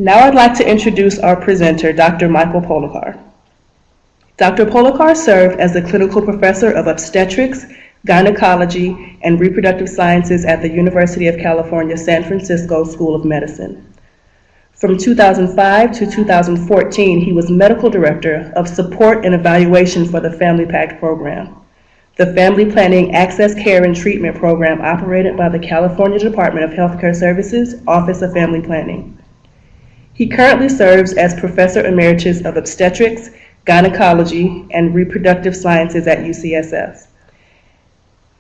Now I'd like to introduce our presenter, Dr. Michael Polakar. Dr. Polakar served as the clinical professor of obstetrics, gynecology, and reproductive sciences at the University of California, San Francisco School of Medicine. From 2005 to 2014, he was medical director of support and evaluation for the Family PACT program, the Family Planning Access Care and Treatment program operated by the California Department of Healthcare Services, Office of Family Planning. He currently serves as Professor Emeritus of Obstetrics, Gynecology, and Reproductive Sciences at UCSF.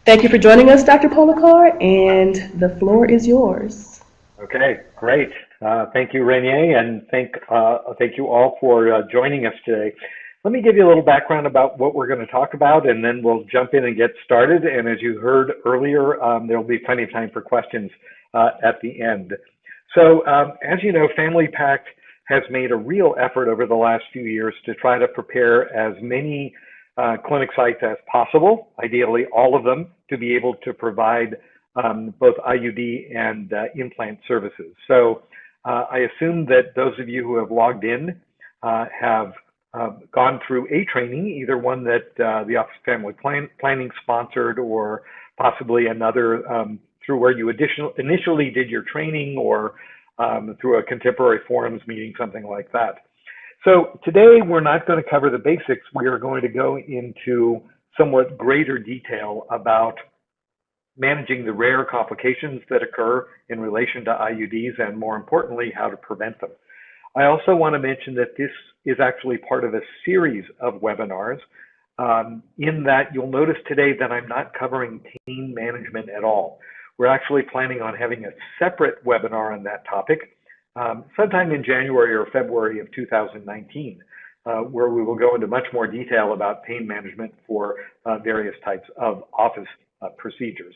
Thank you for joining us, Dr. Polakar, and the floor is yours. Okay, great. Thank you, Renee, and thank you all for joining us today. Let me give you a little background about what we're going to talk about, and then we'll jump in and get started. And as you heard earlier, there will be plenty of time for questions at the end. So, as you know, Family PACT has made a real effort over the last few years to try to prepare as many clinic sites as possible, ideally all of them, to be able to provide both IUD and implant services. So I assume that those of you who have logged in have gone through a training, either one that the Office of Family Planning sponsored, or possibly another through where you initially did your training, or through a contemporary forums meeting, something like that. So today we're not going to cover the basics. We are going to go into somewhat greater detail about managing the rare complications that occur in relation to IUDs, and more importantly, how to prevent them. I also want to mention that this is actually part of a series of webinars, in that you'll notice today that I'm not covering pain management at all. We're actually planning on having a separate webinar on that topic sometime in January or February of 2019, where we will go into much more detail about pain management for various types of office procedures.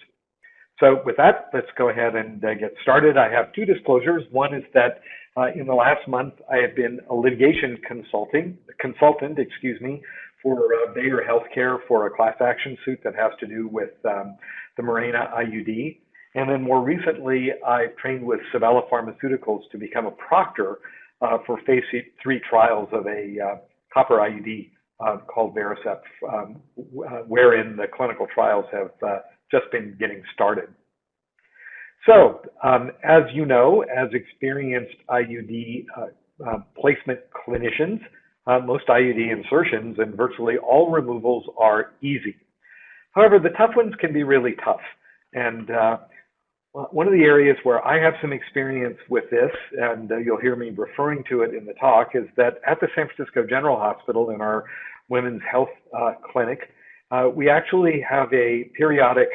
So with that, let's go ahead and get started. I have two disclosures. One is that in the last month, I have been a litigation consultant, for Bayer Healthcare for a class action suit that has to do with the Mirena IUD. And then more recently, I've trained with Savella Pharmaceuticals to become a proctor for phase 3 trials of a copper IUD called Verisep, wherein the clinical trials have just been getting started. So, as you know, as experienced IUD placement clinicians, most IUD insertions and virtually all removals are easy. However, the tough ones can be really tough. And one of the areas where I have some experience with this, and you'll hear me referring to it in the talk, is that at the San Francisco General Hospital in our women's health clinic, we actually have a periodic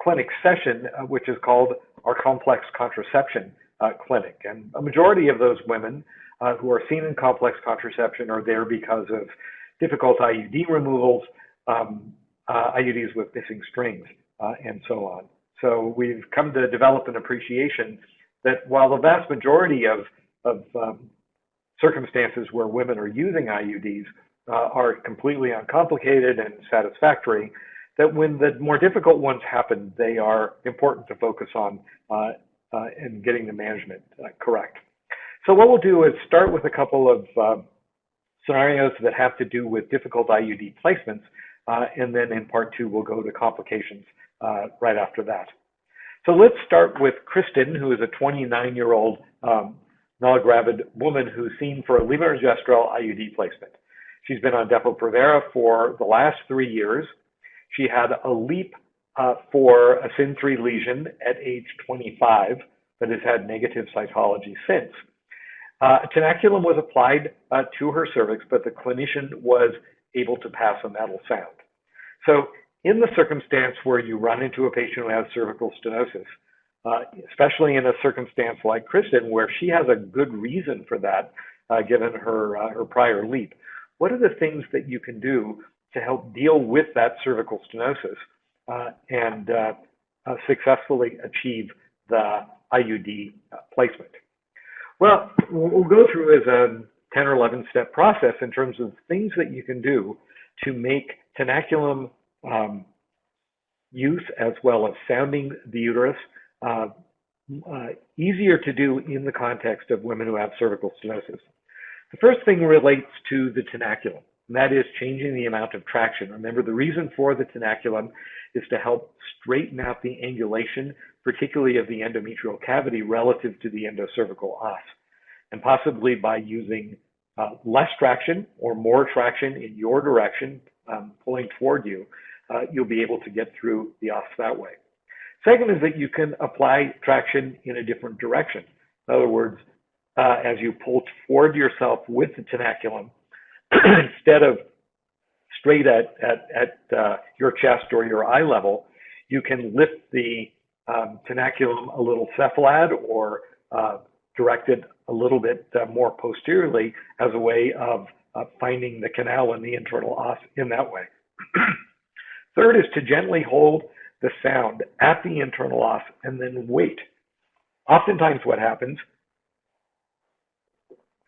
clinic session, which is called our complex contraception clinic. And a majority of those women who are seen in complex contraception are there because of difficult IUD removals, IUDs with missing strings, and so on. So we've come to develop an appreciation that while the vast majority of circumstances where women are using IUDs are completely uncomplicated and satisfactory, that when the more difficult ones happen, they are important to focus on and getting the management correct. So what we'll do is start with a couple of scenarios that have to do with difficult IUD placements, and then in part 2, we'll go to complications right after that. So let's start with Kristen, who is a 29-year-old non-gravid woman who's seen for a levonorgestrel IUD placement. She's been on Depo-Provera for the last 3 years. She had a LEAP for a SYN3 lesion at age 25, but has had negative cytology since. Tenaculum was applied to her cervix, but the clinician was able to pass a metal sound. So in the circumstance where you run into a patient who has cervical stenosis, especially in a circumstance like Kristen, where she has a good reason for that, given her prior LEAP, what are the things that you can do to help deal with that cervical stenosis and successfully achieve the IUD placement? Well, we'll go through as a 10 or 11 step process in terms of things that you can do to make Tenaculum use, as well as sounding the uterus, easier to do in the context of women who have cervical stenosis. The first thing relates to the tenaculum, and that is changing the amount of traction. Remember, the reason for the tenaculum is to help straighten out the angulation, particularly of the endometrial cavity relative to the endocervical os. And possibly by using less traction or more traction in your direction, pulling toward you, you'll be able to get through the os that way. Second is that you can apply traction in a different direction. In other words, as you pull toward yourself with the tenaculum, instead of straight at your chest or your eye level, you can lift the tenaculum a little cephalad or direct it a little bit more posteriorly as a way of finding the canal and the internal os in that way. Third is to gently hold the sound at the internal os and then wait. Oftentimes what happens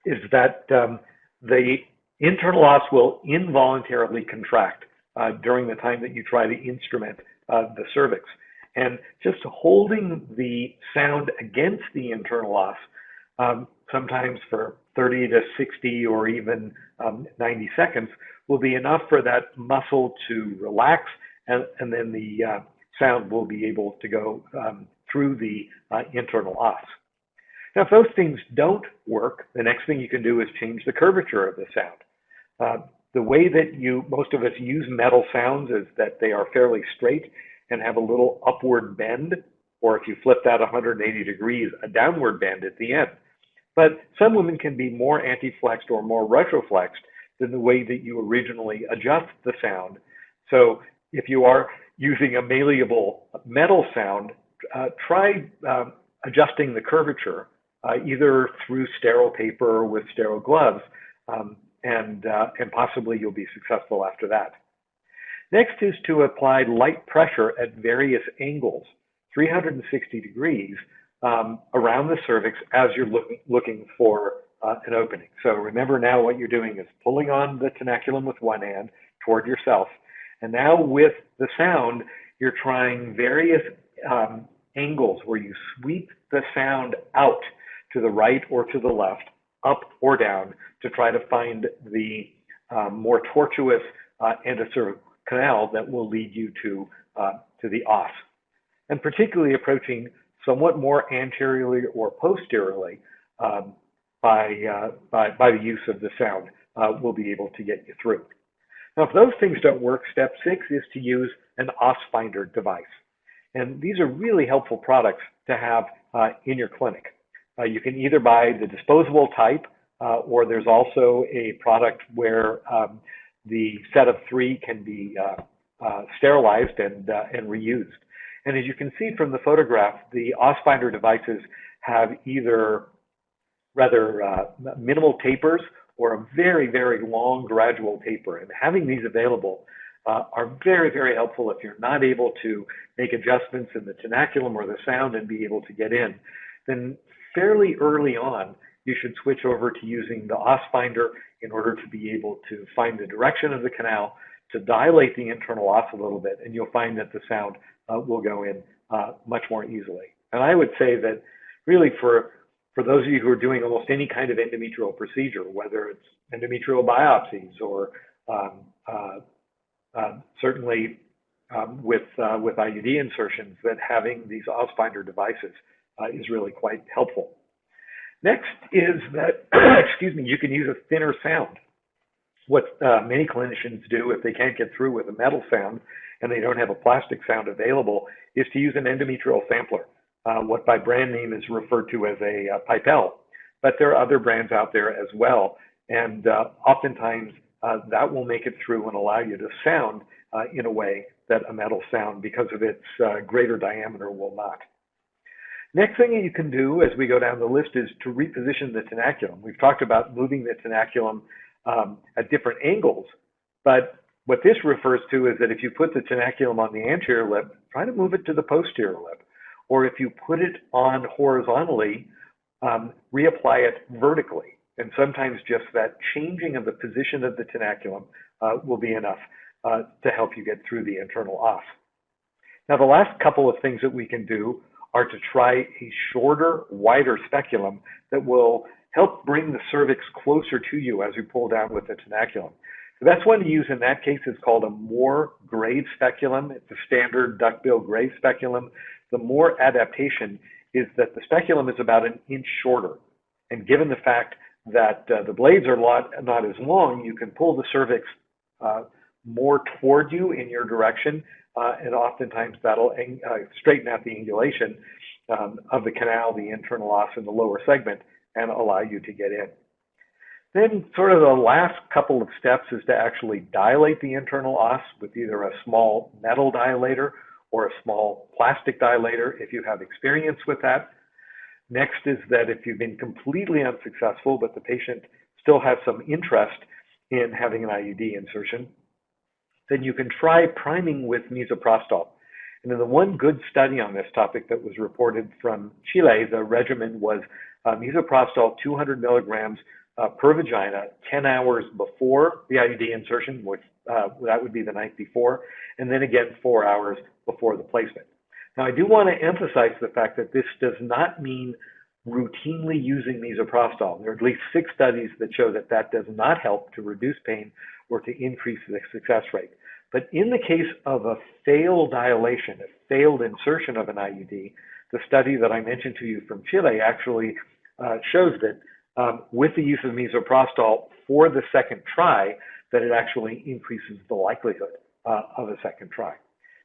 is that the internal os will involuntarily contract during the time that you try to instrument the cervix. And just holding the sound against the internal os, sometimes for 30 to 60 or even 90 seconds, will be enough for that muscle to relax, and then the sound will be able to go through the internal os. Now, if those things don't work, the next thing you can do is change the curvature of the sound. The way that most of us use metal sounds is that they are fairly straight and have a little upward bend, or if you flip that 180 degrees, a downward bend at the end. But some women can be more antiflexed or more retroflexed than the way that you originally adjust the sound. So if you are using a malleable metal sound, try adjusting the curvature either through sterile paper or with sterile gloves, and possibly you'll be successful after that. Next is to apply light pressure at various angles, 360 degrees, around the cervix as you're looking for an opening. So remember, now what you're doing is pulling on the tenaculum with one hand toward yourself, and now with the sound, you're trying various angles where you sweep the sound out to the right or to the left, up or down, to try to find the more tortuous endocervical canal that will lead you to the os. And particularly approaching somewhat more anteriorly or posteriorly by the use of the sound will be able to get you through. Now, if those things don't work, step 6 is to use an os finder device. And these are really helpful products to have in your clinic. You can either buy the disposable type, or there's also a product where the set of 3 can be sterilized and reused. And as you can see from the photograph, the os finder devices have either rather minimal tapers or a very, very long gradual taper. And having these available are very, very helpful if you're not able to make adjustments in the tenaculum or the sound and be able to get in. Then fairly early on, you should switch over to using the os finder in order to be able to find the direction of the canal, to dilate the internal os a little bit, and you'll find that the sound will go in much more easily. And I would say that really for those of you who are doing almost any kind of endometrial procedure, whether it's endometrial biopsies or certainly with IUD insertions, that having these os finder devices is really quite helpful. Next is that, excuse me, you can use a thinner sound. What many clinicians do if they can't get through with a metal sound and they don't have a plastic sound available is to use an endometrial sampler, what by brand name is referred to as a pipelle. But there are other brands out there as well, and oftentimes that will make it through and allow you to sound in a way that a metal sound, because of its greater diameter, will not. Next thing you can do as we go down the list is to reposition the tenaculum. We've talked about moving the tenaculum at different angles, but what this refers to is that if you put the tenaculum on the anterior lip, try to move it to the posterior lip. Or if you put it on horizontally, reapply it vertically. And sometimes just that changing of the position of the tenaculum will be enough to help you get through the internal os. Now, the last couple of things that we can do are to try a shorter, wider speculum that will help bring the cervix closer to you as you pull down with the tenaculum. The best one to use in that case is called a Moore grade speculum. It's a standard duckbill grade speculum. The Moore adaptation is that the speculum is about an inch shorter. And given the fact that the blades are not as long, you can pull the cervix more toward you in your direction, and oftentimes that'll straighten out the angulation of the canal, the internal os in the lower segment, and allow you to get in. Then sort of the last couple of steps is to actually dilate the internal os with either a small metal dilator or a small plastic dilator if you have experience with that. Next is that if you've been completely unsuccessful, but the patient still has some interest in having an IUD insertion, then you can try priming with misoprostol. And in the one good study on this topic that was reported from Chile, the regimen was misoprostol 200 milligrams per vagina 10 hours before the IUD insertion, which that would be the night before, and then again 4 hours before the placement. Now, I do want to emphasize the fact that this does not mean routinely using misoprostol. There are at least 6 studies that show that that does not help to reduce pain or to increase the success rate. But in the case of a failed dilation, a failed insertion of an IUD, the study that I mentioned to you from Chile actually shows that with the use of misoprostol for the second try, that it actually increases the likelihood of a second try.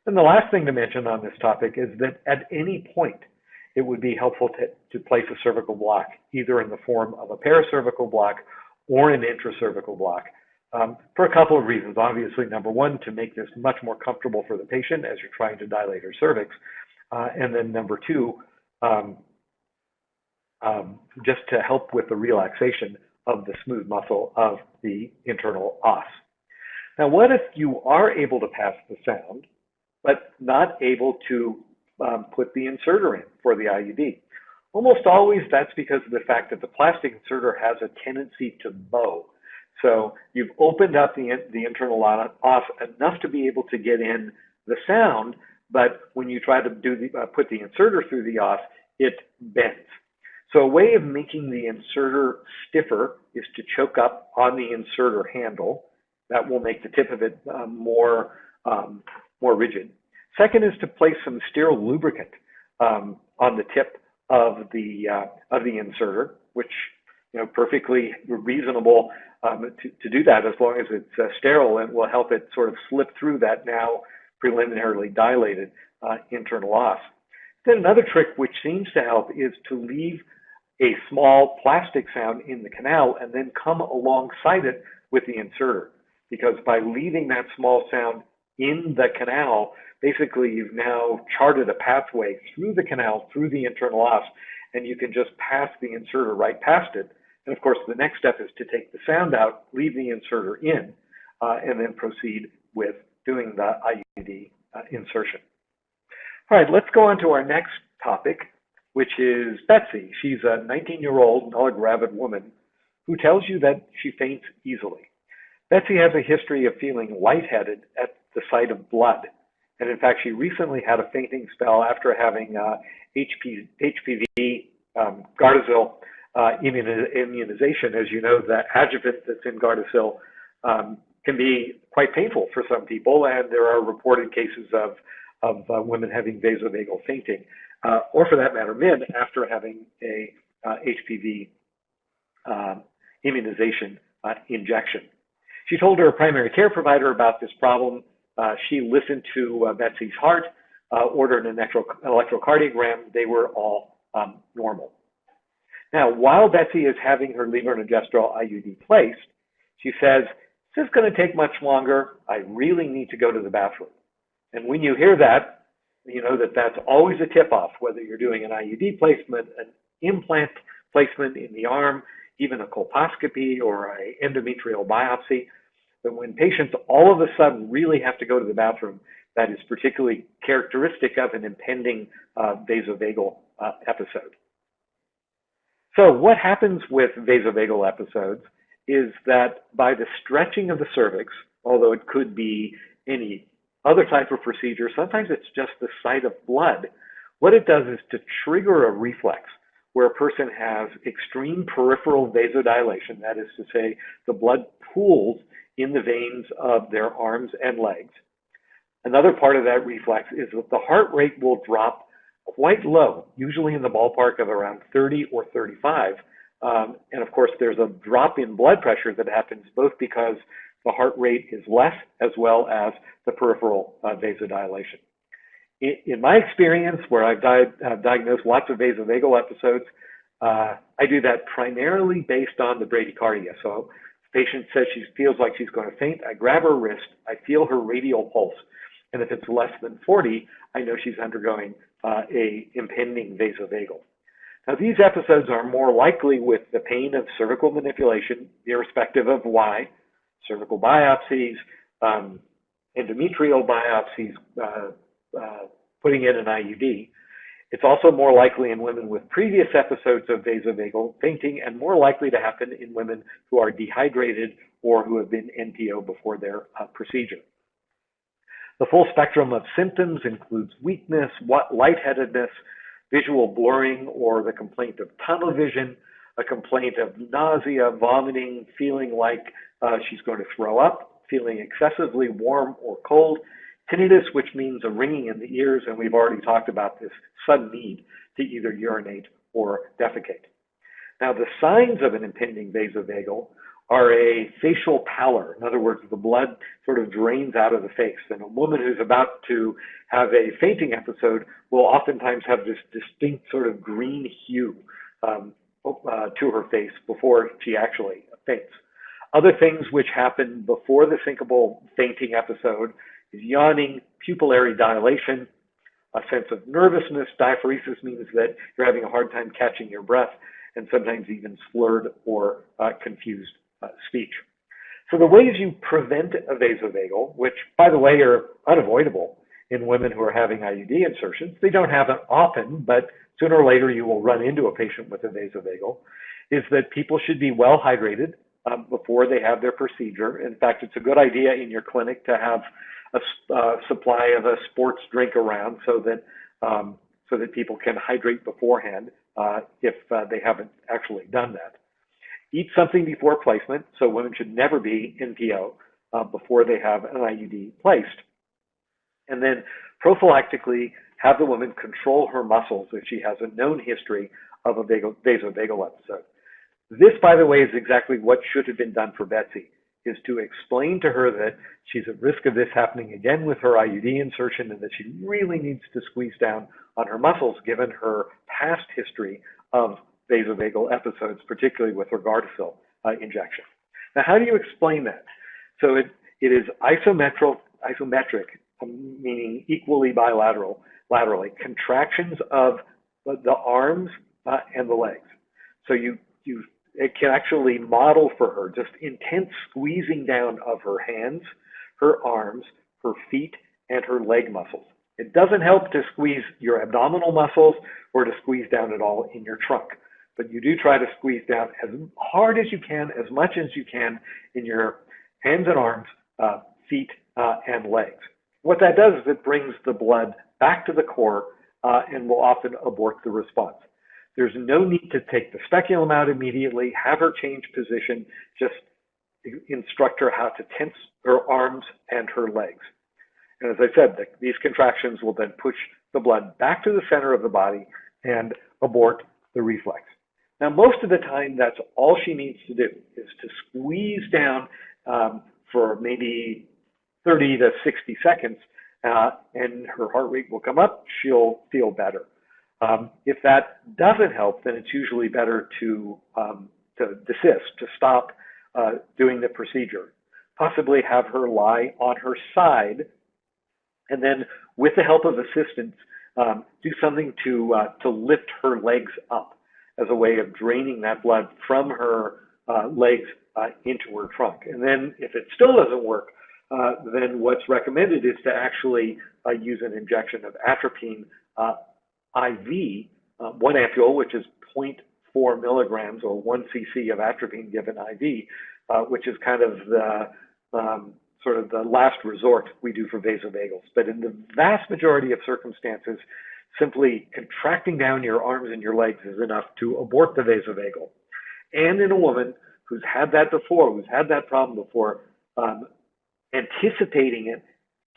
And the last thing to mention on this topic is that at any point, it would be helpful to place a cervical block, either in the form of a paracervical block or an intracervical block, for a couple of reasons. Obviously, number one, to make this much more comfortable for the patient as you're trying to dilate her cervix. And then number two, just to help with the relaxation of the smooth muscle of the internal os. Now, what if you are able to pass the sound, but not able to put the inserter in for the IUD? Almost always that's because of the fact that the plastic inserter has a tendency to bow. So you've opened up the internal os enough to be able to get in the sound, but when you try to put the inserter through the os, it bends. So a way of making the inserter stiffer is to choke up on the inserter handle. That will make the tip of it more rigid. Second is to place some sterile lubricant on the tip of the inserter, which perfectly reasonable to do that as long as it's sterile, and will help it sort of slip through that now preliminarily dilated internal os. Then another trick which seems to help is to leave a small plastic sound in the canal and then come alongside it with the inserter. Because by leaving that small sound in the canal, basically you've now charted a pathway through the canal, through the internal os, and you can just pass the inserter right past it. And of course, the next step is to take the sound out, leave the inserter in, and then proceed with doing the IUD insertion. All right, let's go on to our next topic, which is Betsy. She's a 19-year-old null-gravid woman who tells you that she faints easily. Betsy has a history of feeling lightheaded at the sight of blood. And in fact, she recently had a fainting spell after having HPV Gardasil immunization. As you know, the adjuvant that's in Gardasil can be quite painful for some people, and there are reported cases of women having vasovagal fainting, or for that matter, men after having a HPV immunization injection. She told her primary care provider about this problem. She listened to Betsy's heart, ordered an electrocardiogram. They were all normal. Now, while Betsy is having her levonorgestrel IUD placed, she says, "This is going to take much longer. I really need to go to the bathroom." And when you hear that, you know that that's always a tip-off, whether you're doing an IUD placement, an implant placement in the arm, even a colposcopy or an endometrial biopsy. But when patients all of a sudden really have to go to the bathroom, that is particularly characteristic of an impending vasovagal episode. So what happens with vasovagal episodes is that by the stretching of the cervix, although it could be any other type of procedure, sometimes it's just the sight of blood. What it does is to trigger a reflex where a person has extreme peripheral vasodilation, that is to say, the blood pools in the veins of their arms and legs. Another part of that reflex is that the heart rate will drop quite low, usually in the ballpark of around 30 or 35. And of course, there's a drop in blood pressure that happens both because the heart rate is less as well as the peripheral vasodilation. In my experience, where I've diagnosed lots of vasovagal episodes, I do that primarily based on the bradycardia. So the patient says she feels like she's going to faint. I grab her wrist, I feel her radial pulse. And if it's less than 40, I know she's undergoing a impending vasovagal. Now, these episodes are more likely with the pain of cervical manipulation, irrespective of why, cervical biopsies, endometrial biopsies, putting in an IUD. It's also more likely in women with previous episodes of vasovagal fainting and more likely to happen in women who are dehydrated or who have been NPO before their procedure. The full spectrum of symptoms includes weakness, lightheadedness, visual blurring or the complaint of tunnel vision, a complaint of nausea, vomiting, feeling like she's going to throw up, feeling excessively warm or cold, tinnitus, which means a ringing in the ears, and we've already talked about this sudden need to either urinate or defecate. Now, the signs of an impending vasovagal are a facial pallor. In other words, the blood sort of drains out of the face. And a woman who's about to have a fainting episode will oftentimes have this distinct sort of green hue to her face before she actually faints. Other things which happen before the syncopal fainting episode is yawning, pupillary dilation, a sense of nervousness. Diaphoresis means that you're having a hard time catching your breath, and sometimes even slurred or confused speech. So the ways you prevent a vasovagal, which, by the way, are unavoidable in women who are having IUD insertions, they don't happen often, but sooner or later you will run into a patient with a vasovagal, is that people should be well hydrated before they have their procedure. In fact, it's a good idea in your clinic to have a supply of a sports drink around so that people can hydrate beforehand if they haven't actually done that. Eat something before placement, so women should never be NPO before they have an IUD placed. And then prophylactically have the woman control her muscles if she has a known history of a vasovagal episode. This, by the way, is exactly what should have been done for Betsy, is to explain to her that she's at risk of this happening again with her IUD insertion and that she really needs to squeeze down on her muscles given her past history of vasovagal episodes, particularly with her Gardasil injection. Now, how do you explain that? So it is isometric, meaning equally laterally, contractions of the arms and the legs. So it can actually model for her just intense squeezing down of her hands, her arms, her feet, and her leg muscles. It doesn't help to squeeze your abdominal muscles or to squeeze down at all in your trunk, but you do try to squeeze down as hard as you can, as much as you can in your hands and arms, feet, and legs. What that does is it brings the blood back to the core and will often abort the response. There's no need to take the speculum out immediately, have her change position, just instruct her how to tense her arms and her legs. And as I said, these contractions will then push the blood back to the center of the body and abort the reflex. Now, most of the time, that's all she needs to do is to squeeze down for maybe 30 to 60 seconds, and her heart rate will come up. She'll feel better. If that doesn't help, then it's usually better to desist, to stop doing the procedure. Possibly have her lie on her side, and then with the help of assistants, do something to lift her legs up as a way of draining that blood from her legs into her trunk. And then if it still doesn't work, then what's recommended is to actually use an injection of atropine IV, one ampule, which is 0.4 milligrams or 1 cc of atropine given IV, which is kind of the sort of the last resort we do for vasovagals. But in the vast majority of circumstances, simply contracting down your arms and your legs is enough to abort the vasovagal. And in a woman who's had that before, who's had that problem before, anticipating it,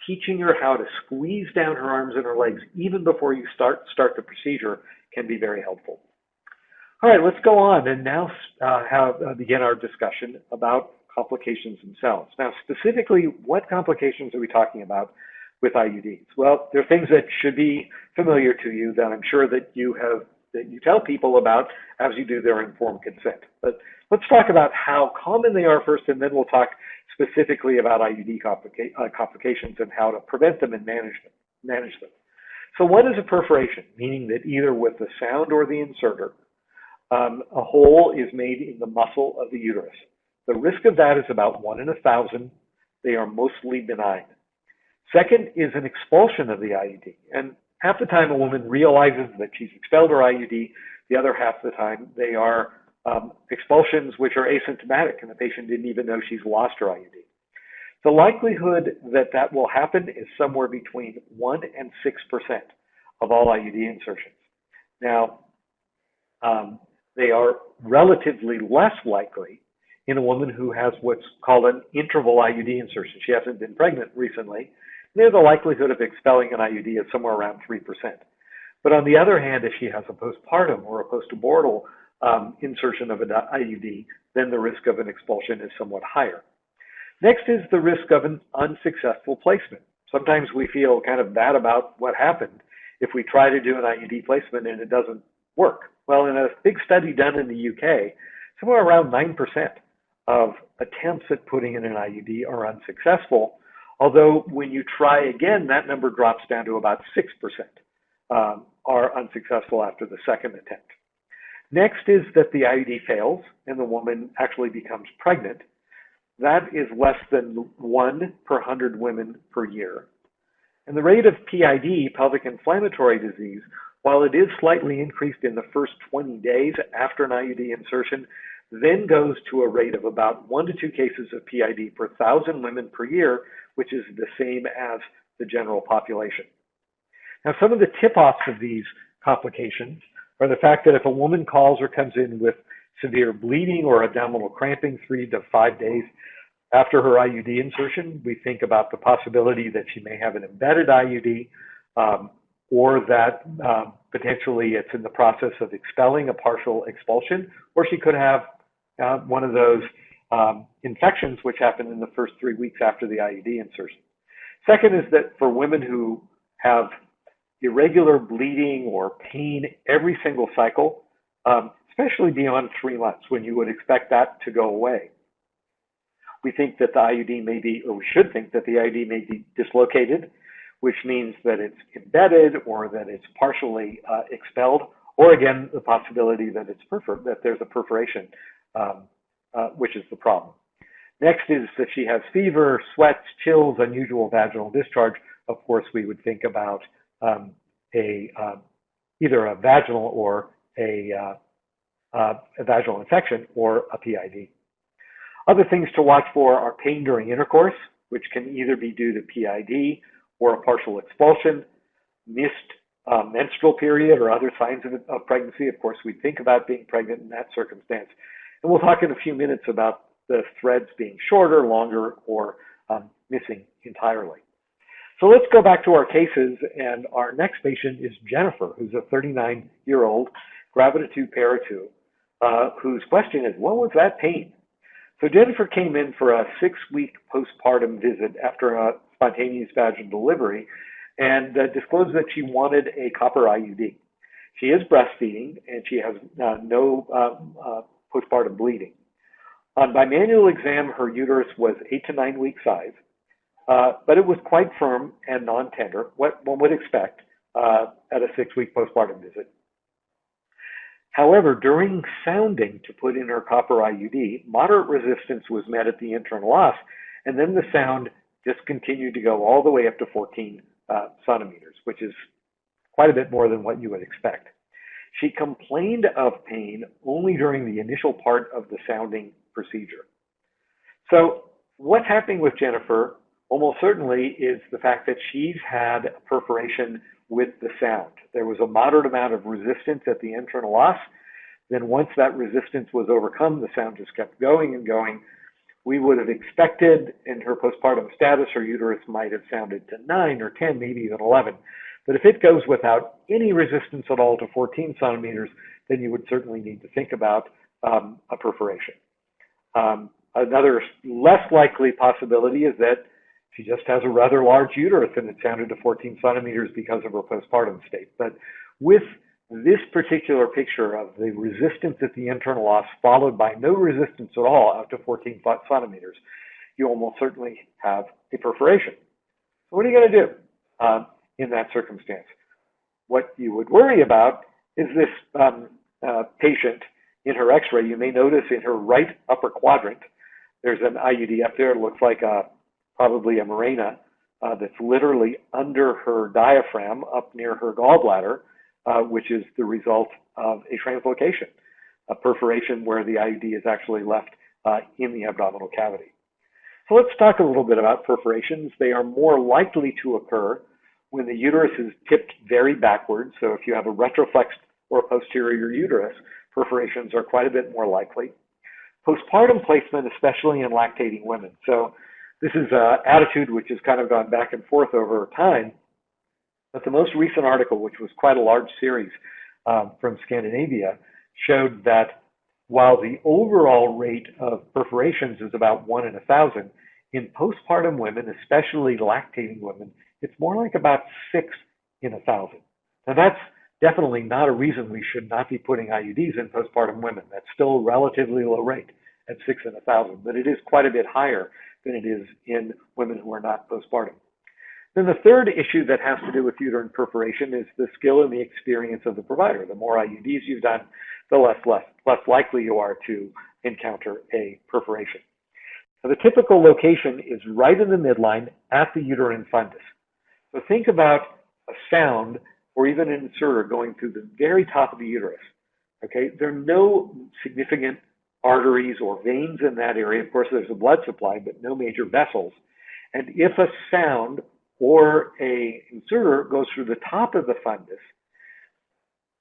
teaching her how to squeeze down her arms and her legs even before you start the procedure can be very helpful. All right, let's go on and now begin our discussion about complications themselves. Now, specifically, what complications are we talking about with IUDs? Well, there are things that should be familiar to you that I'm sure that you tell people about as you do their informed consent. But let's talk about how common they are first, and then we'll talk specifically about IUD complications and how to prevent them and manage them. So what is a perforation? Meaning that either with the sound or the inserter, a hole is made in the muscle of the uterus. The risk of that is about 1 in 1,000. They are mostly benign. Second is an expulsion of the IUD. And half the time a woman realizes that she's expelled her IUD. The other half of the time they are expulsions which are asymptomatic and the patient didn't even know she's lost her IUD. The likelihood that that will happen is somewhere between 1 and 6% of all IUD insertions. Now, they are relatively less likely in a woman who has what's called an interval IUD insertion. She hasn't been pregnant recently. There, the likelihood of expelling an IUD is somewhere around 3%. But on the other hand, if she has a postpartum or a post-abortal insertion of an IUD, then the risk of an expulsion is somewhat higher. Next is the risk of an unsuccessful placement. Sometimes we feel kind of bad about what happened if we try to do an IUD placement and it doesn't work. Well, in a big study done in the UK, somewhere around 9% of attempts at putting in an IUD are unsuccessful, although when you try again, that number drops down to about 6% are unsuccessful after the second attempt. Next is that the IUD fails and the woman actually becomes pregnant. That is less than 1 per 100 women per year. And the rate of PID, pelvic inflammatory disease, while it is slightly increased in the first 20 days after an IUD insertion, then goes to a rate of about 1 to 2 cases of PID per 1,000 women per year, which is the same as the general population. Now, some of the tip-offs of these complications are the fact that if a woman calls or comes in with severe bleeding or abdominal cramping 3 to 5 days after her IUD insertion, we think about the possibility that she may have an embedded IUD or that potentially it's in the process of expelling, a partial expulsion, or she could have one of those infections which happen in the first 3 weeks after the IUD insertion. Second is that for women who have irregular bleeding or pain every single cycle, especially beyond 3 months when you would expect that to go away, we think that the IUD may be, or we should think that the IUD may be dislocated, which means that it's embedded or that it's partially expelled, or again, the possibility that it's that there's a perforation, which is the problem. Next is that she has fever, sweats, chills, unusual vaginal discharge. Of course, we would think about either a vaginal or a vaginal infection or a PID. Other things to watch for are pain during intercourse, which can either be due to PID or a partial expulsion, missed menstrual period or other signs of pregnancy. Of course, we think about being pregnant in that circumstance. And we'll talk in a few minutes about the threads being shorter, longer, or missing entirely. So let's go back to our cases, and our next patient is Jennifer, who's a 39-year-old, gravida 2, para 2, whose question is, what was that pain? So Jennifer came in for a 6-week postpartum visit after a spontaneous vaginal delivery and disclosed that she wanted a copper IUD. She is breastfeeding and she has no postpartum bleeding. On bimanual exam, her uterus was 8 to 9 week size, but it was quite firm and non-tender, what one would expect at a 6-week postpartum visit. However, during sounding to put in her copper IUD, moderate resistance was met at the internal os, and then the sound just continued to go all the way up to 14 centimeters, which is quite a bit more than what you would expect. She complained of pain only during the initial part of the sounding procedure. So what's happening with Jennifer almost certainly is the fact that she's had perforation with the sound. There was a moderate amount of resistance at the internal os. Then once that resistance was overcome, the sound just kept going and going. We would have expected in her postpartum status, her uterus might have sounded to 9 or 10, maybe even 11. But if it goes without any resistance at all to 14 centimeters, then you would certainly need to think about a perforation. Another less likely possibility is that she just has a rather large uterus and it sounded to 14 centimeters because of her postpartum state. But with this particular picture of the resistance at the internal os followed by no resistance at all out to 14 centimeters, you almost certainly have a perforation. So what are you going to do in that circumstance? What you would worry about is this patient in her x-ray. You may notice in her right upper quadrant, there's an IUD up there. It looks like probably a Mirena that's literally under her diaphragm up near her gallbladder, which is the result of a translocation, a perforation where the IUD is actually left in the abdominal cavity. So let's talk a little bit about perforations. They are more likely to occur when the uterus is tipped very backwards. So if you have a retroflexed or posterior uterus, perforations are quite a bit more likely. Postpartum placement, especially in lactating women. So this is an attitude which has kind of gone back and forth over time. But the most recent article, which was quite a large series from Scandinavia, showed that while the overall rate of perforations is about 1 in 1,000, in postpartum women, especially lactating women, it's more like about 6 in 1,000. Now that's definitely not a reason we should not be putting IUDs in postpartum women. That's still a relatively low rate at 6 in 1,000, but it is quite a bit higher than it is in women who are not postpartum. Then the third issue that has to do with uterine perforation is the skill and the experience of the provider. The more IUDs you've done, the less likely you are to encounter a perforation. Now, the typical location is right in the midline at the uterine fundus. So think about a sound or even an inserter going through the very top of the uterus. Okay, there are no significant arteries or veins in that area. Of course, there's a blood supply, but no major vessels. And if a sound or a inserter goes through the top of the fundus,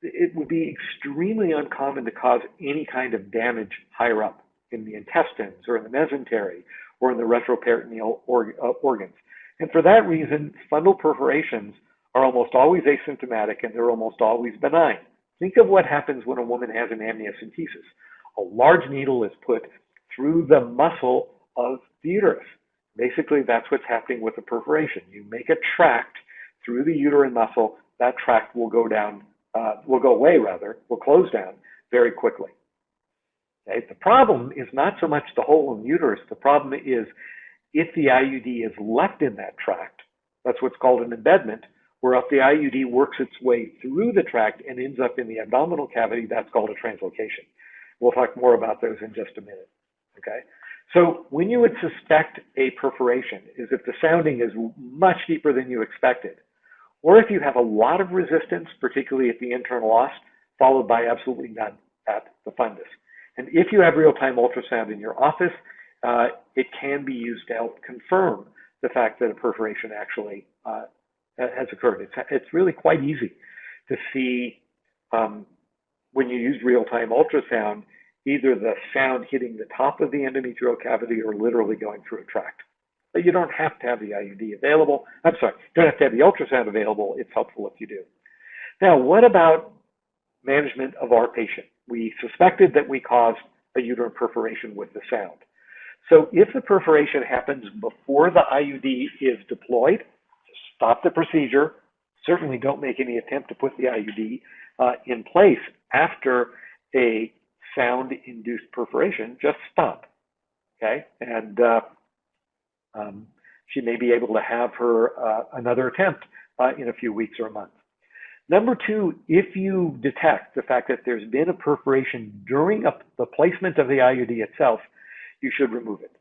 it would be extremely uncommon to cause any kind of damage higher up in the intestines or in the mesentery or in the retroperitoneal organs. And for that reason, fundal perforations are almost always asymptomatic and they're almost always benign. Think of what happens when a woman has an amniocentesis. A large needle is put through the muscle of the uterus. Basically, that's what's happening with a perforation. You make a tract through the uterine muscle. That tract will go down, will close down very quickly. Okay? The problem is not so much the hole in the uterus. The problem is if the IUD is left in that tract, that's what's called an embedment, where if the IUD works its way through the tract and ends up in the abdominal cavity, that's called a translocation. We'll talk more about those in just a minute. Okay? So when you would suspect a perforation is if the sounding is much deeper than you expected, or if you have a lot of resistance, particularly at the internal os, followed by absolutely none at the fundus. And if you have real-time ultrasound in your office, it can be used to help confirm the fact that a perforation actually has occurred. It's really quite easy to see when you use real-time ultrasound, either the sound hitting the top of the endometrial cavity or literally going through a tract. But you don't have to have the IUD available. I'm sorry, you don't have to have the ultrasound available. It's helpful if you do. Now, what about management of our patient? We suspected that we caused a uterine perforation with the sound. So if the perforation happens before the IUD is deployed, stop the procedure. Certainly don't make any attempt to put the IUD in place after a sound-induced perforation. Just stop, okay? And she may be able to have her another attempt in a few weeks or a month. Number two, if you detect the fact that there's been a perforation during the placement of the IUD itself, you should remove it.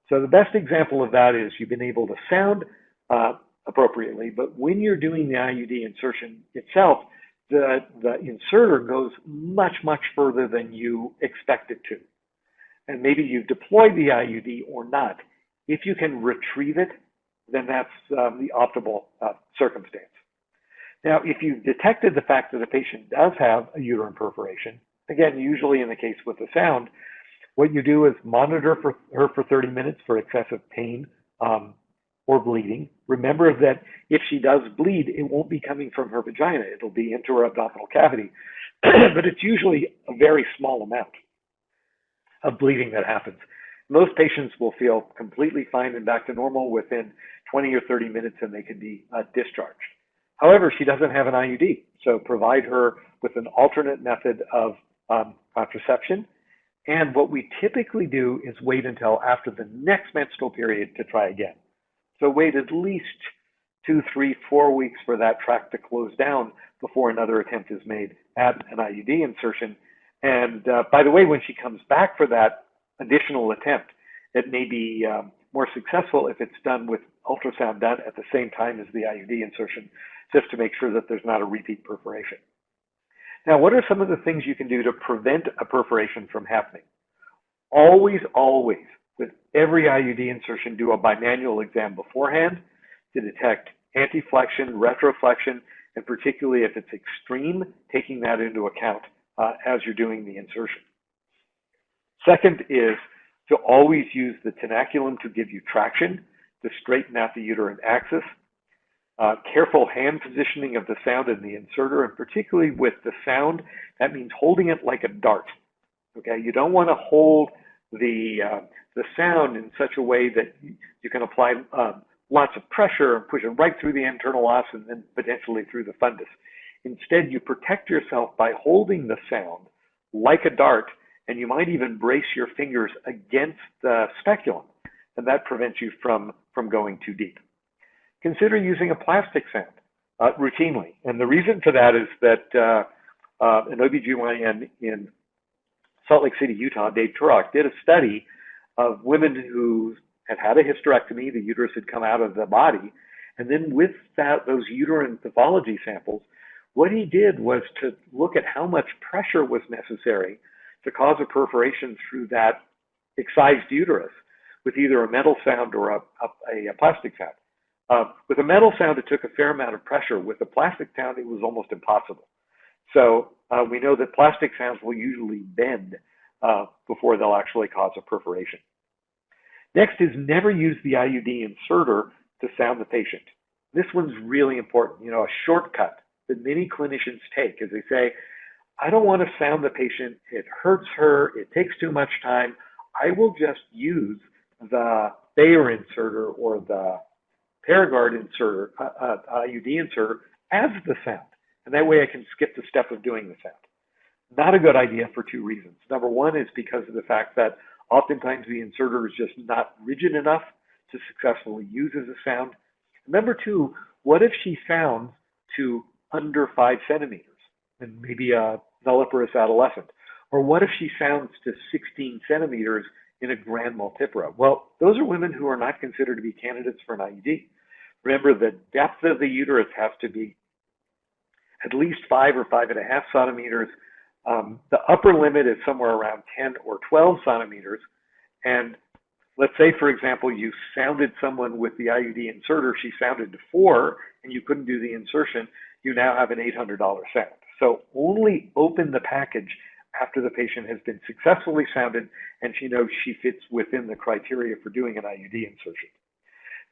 So the best example of that is you've been able to sound appropriately, but when you're doing the IUD insertion itself, the inserter goes much, much further than you expect it to. And maybe you've deployed the IUD or not. If you can retrieve it, then that's the optimal circumstance. Now, if you've detected the fact that a patient does have a uterine perforation, again, usually in the case with a sound, what you do is monitor her for 30 minutes for excessive pain or bleeding. Remember that if she does bleed, it won't be coming from her vagina. It'll be into her abdominal cavity. But it's usually a very small amount of bleeding that happens. Most patients will feel completely fine and back to normal within 20 or 30 minutes, and they can be discharged. However, she doesn't have an IUD, so provide her with an alternate method of contraception. And what we typically do is wait until after the next menstrual period to try again. So wait at least 2, 3, 4 weeks for that tract to close down before another attempt is made at an IUD insertion. And by the way, when she comes back for that additional attempt, it may be more successful if it's done with ultrasound done at the same time as the IUD insertion, just to make sure that there's not a repeat perforation. Now, what are some of the things you can do to prevent a perforation from happening? Always, with every IUD insertion, do a bimanual exam beforehand to detect anteflexion, retroflexion, and particularly if it's extreme, taking that into account as you're doing the insertion. Second is to always use the Tenaculum to give you traction, to straighten out the uterine axis. Careful hand positioning of the sound in the inserter, and particularly with the sound, that means holding it like a dart. Okay, you don't want to hold the sound in such a way that you can apply lots of pressure and push it right through the internal os and then potentially through the fundus. Instead, you protect yourself by holding the sound like a dart, and you might even brace your fingers against the speculum, and that prevents you from going too deep. Consider using a plastic sound routinely. And the reason for that is that an OBGYN in Salt Lake City, Utah, Dave Turok, did a study of women who had had a hysterectomy, the uterus had come out of the body, and then with those uterine pathology samples, what he did was to look at how much pressure was necessary to cause a perforation through that excised uterus with either a metal sound or a plastic sound. With a metal sound, it took a fair amount of pressure. With a plastic sound, it was almost impossible. So we know that plastic sounds will usually bend before they'll actually cause a perforation. Next is never use the IUD inserter to sound the patient. This one's really important. You know, a shortcut that many clinicians take is they say, I don't want to sound the patient. It hurts her. It takes too much time. I will just use the Bayer inserter or the Paragard inserter, IUD inserter, as the sound. And that way I can skip the step of doing the sound. Not a good idea for two reasons. Number one is because of the fact that oftentimes the inserter is just not rigid enough to successfully use as a sound. Number two, what if she sounds to under 5 centimeters and maybe a nulliparous adolescent? Or what if she sounds to 16 centimeters in a grand multipara? Well, those are women who are not considered to be candidates for an IUD. Remember, the depth of the uterus has to be at least 5 or 5.5 centimeters. The upper limit is somewhere around 10 or 12 centimeters. And let's say, for example, you sounded someone with the IUD inserter, she sounded to 4, and you couldn't do the insertion, you now have an $800 sound. So only open the package after the patient has been successfully sounded and she knows she fits within the criteria for doing an IUD insertion.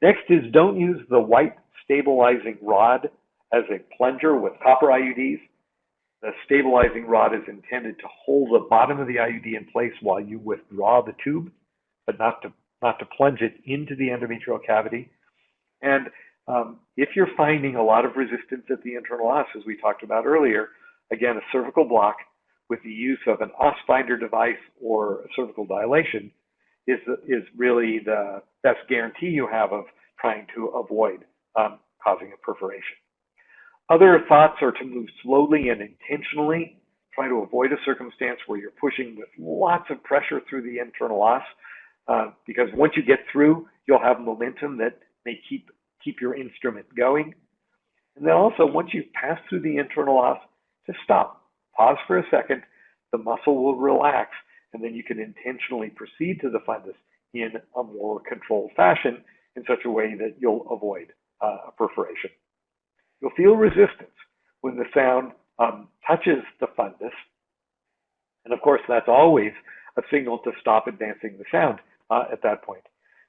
Next is don't use the white stabilizing rod as a plunger with copper IUDs. The stabilizing rod is intended to hold the bottom of the IUD in place while you withdraw the tube, but not to plunge it into the endometrial cavity. And if you're finding a lot of resistance at the internal os, as we talked about earlier, again, a cervical block with the use of an os finder device or a cervical dilation is really the best guarantee you have of trying to avoid causing a perforation. Other thoughts are to move slowly and intentionally. Try to avoid a circumstance where you're pushing with lots of pressure through the internal os, because once you get through, you'll have momentum that may keep your instrument going. And then also, once you've passed through the internal os, just stop. Pause for a second. The muscle will relax, and then you can intentionally proceed to the fundus in a more controlled fashion in such a way that you'll avoid a perforation. You'll feel resistance when the sound touches the fundus. And of course, that's always a signal to stop advancing the sound at that point.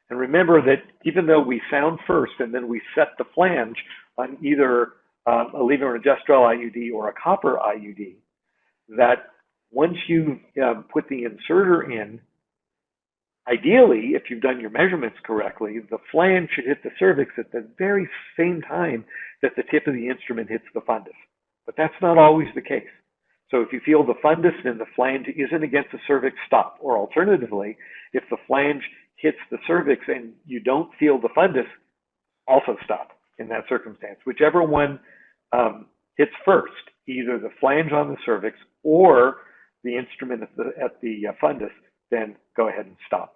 And remember that even though we sound first and then we set the flange on either a levonorgestrel IUD or a copper IUD, that once you put the inserter in, ideally, if you've done your measurements correctly, the flange should hit the cervix at the very same time that the tip of the instrument hits the fundus. But that's not always the case. So if you feel the fundus and the flange isn't against the cervix, stop. Or alternatively, if the flange hits the cervix and you don't feel the fundus, also stop in that circumstance. Whichever one hits first, either the flange on the cervix or the instrument at the fundus, then go ahead and stop.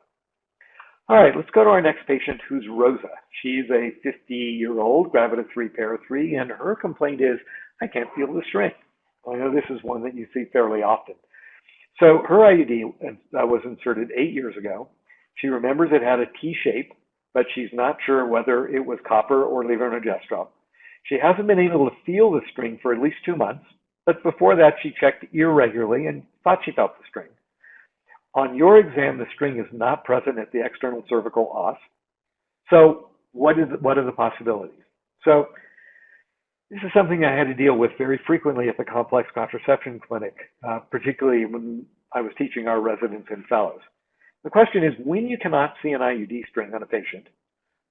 All right, let's go to our next patient, who's Rosa. She's a 50-year-old, gravida 3, para 3, and her complaint is, I can't feel the string. I know this is one that you see fairly often. So her IUD was inserted 8 years ago. She remembers it had a T shape, but she's not sure whether it was copper or levonorgestrel. She hasn't been able to feel the string for at least 2 months, but before that she checked irregularly and thought she felt the string. On your exam, the string is not present at the external cervical os. So what are the possibilities? So this is something I had to deal with very frequently at the complex contraception clinic, particularly when I was teaching our residents and fellows. The question is, when you cannot see an IUD string on a patient,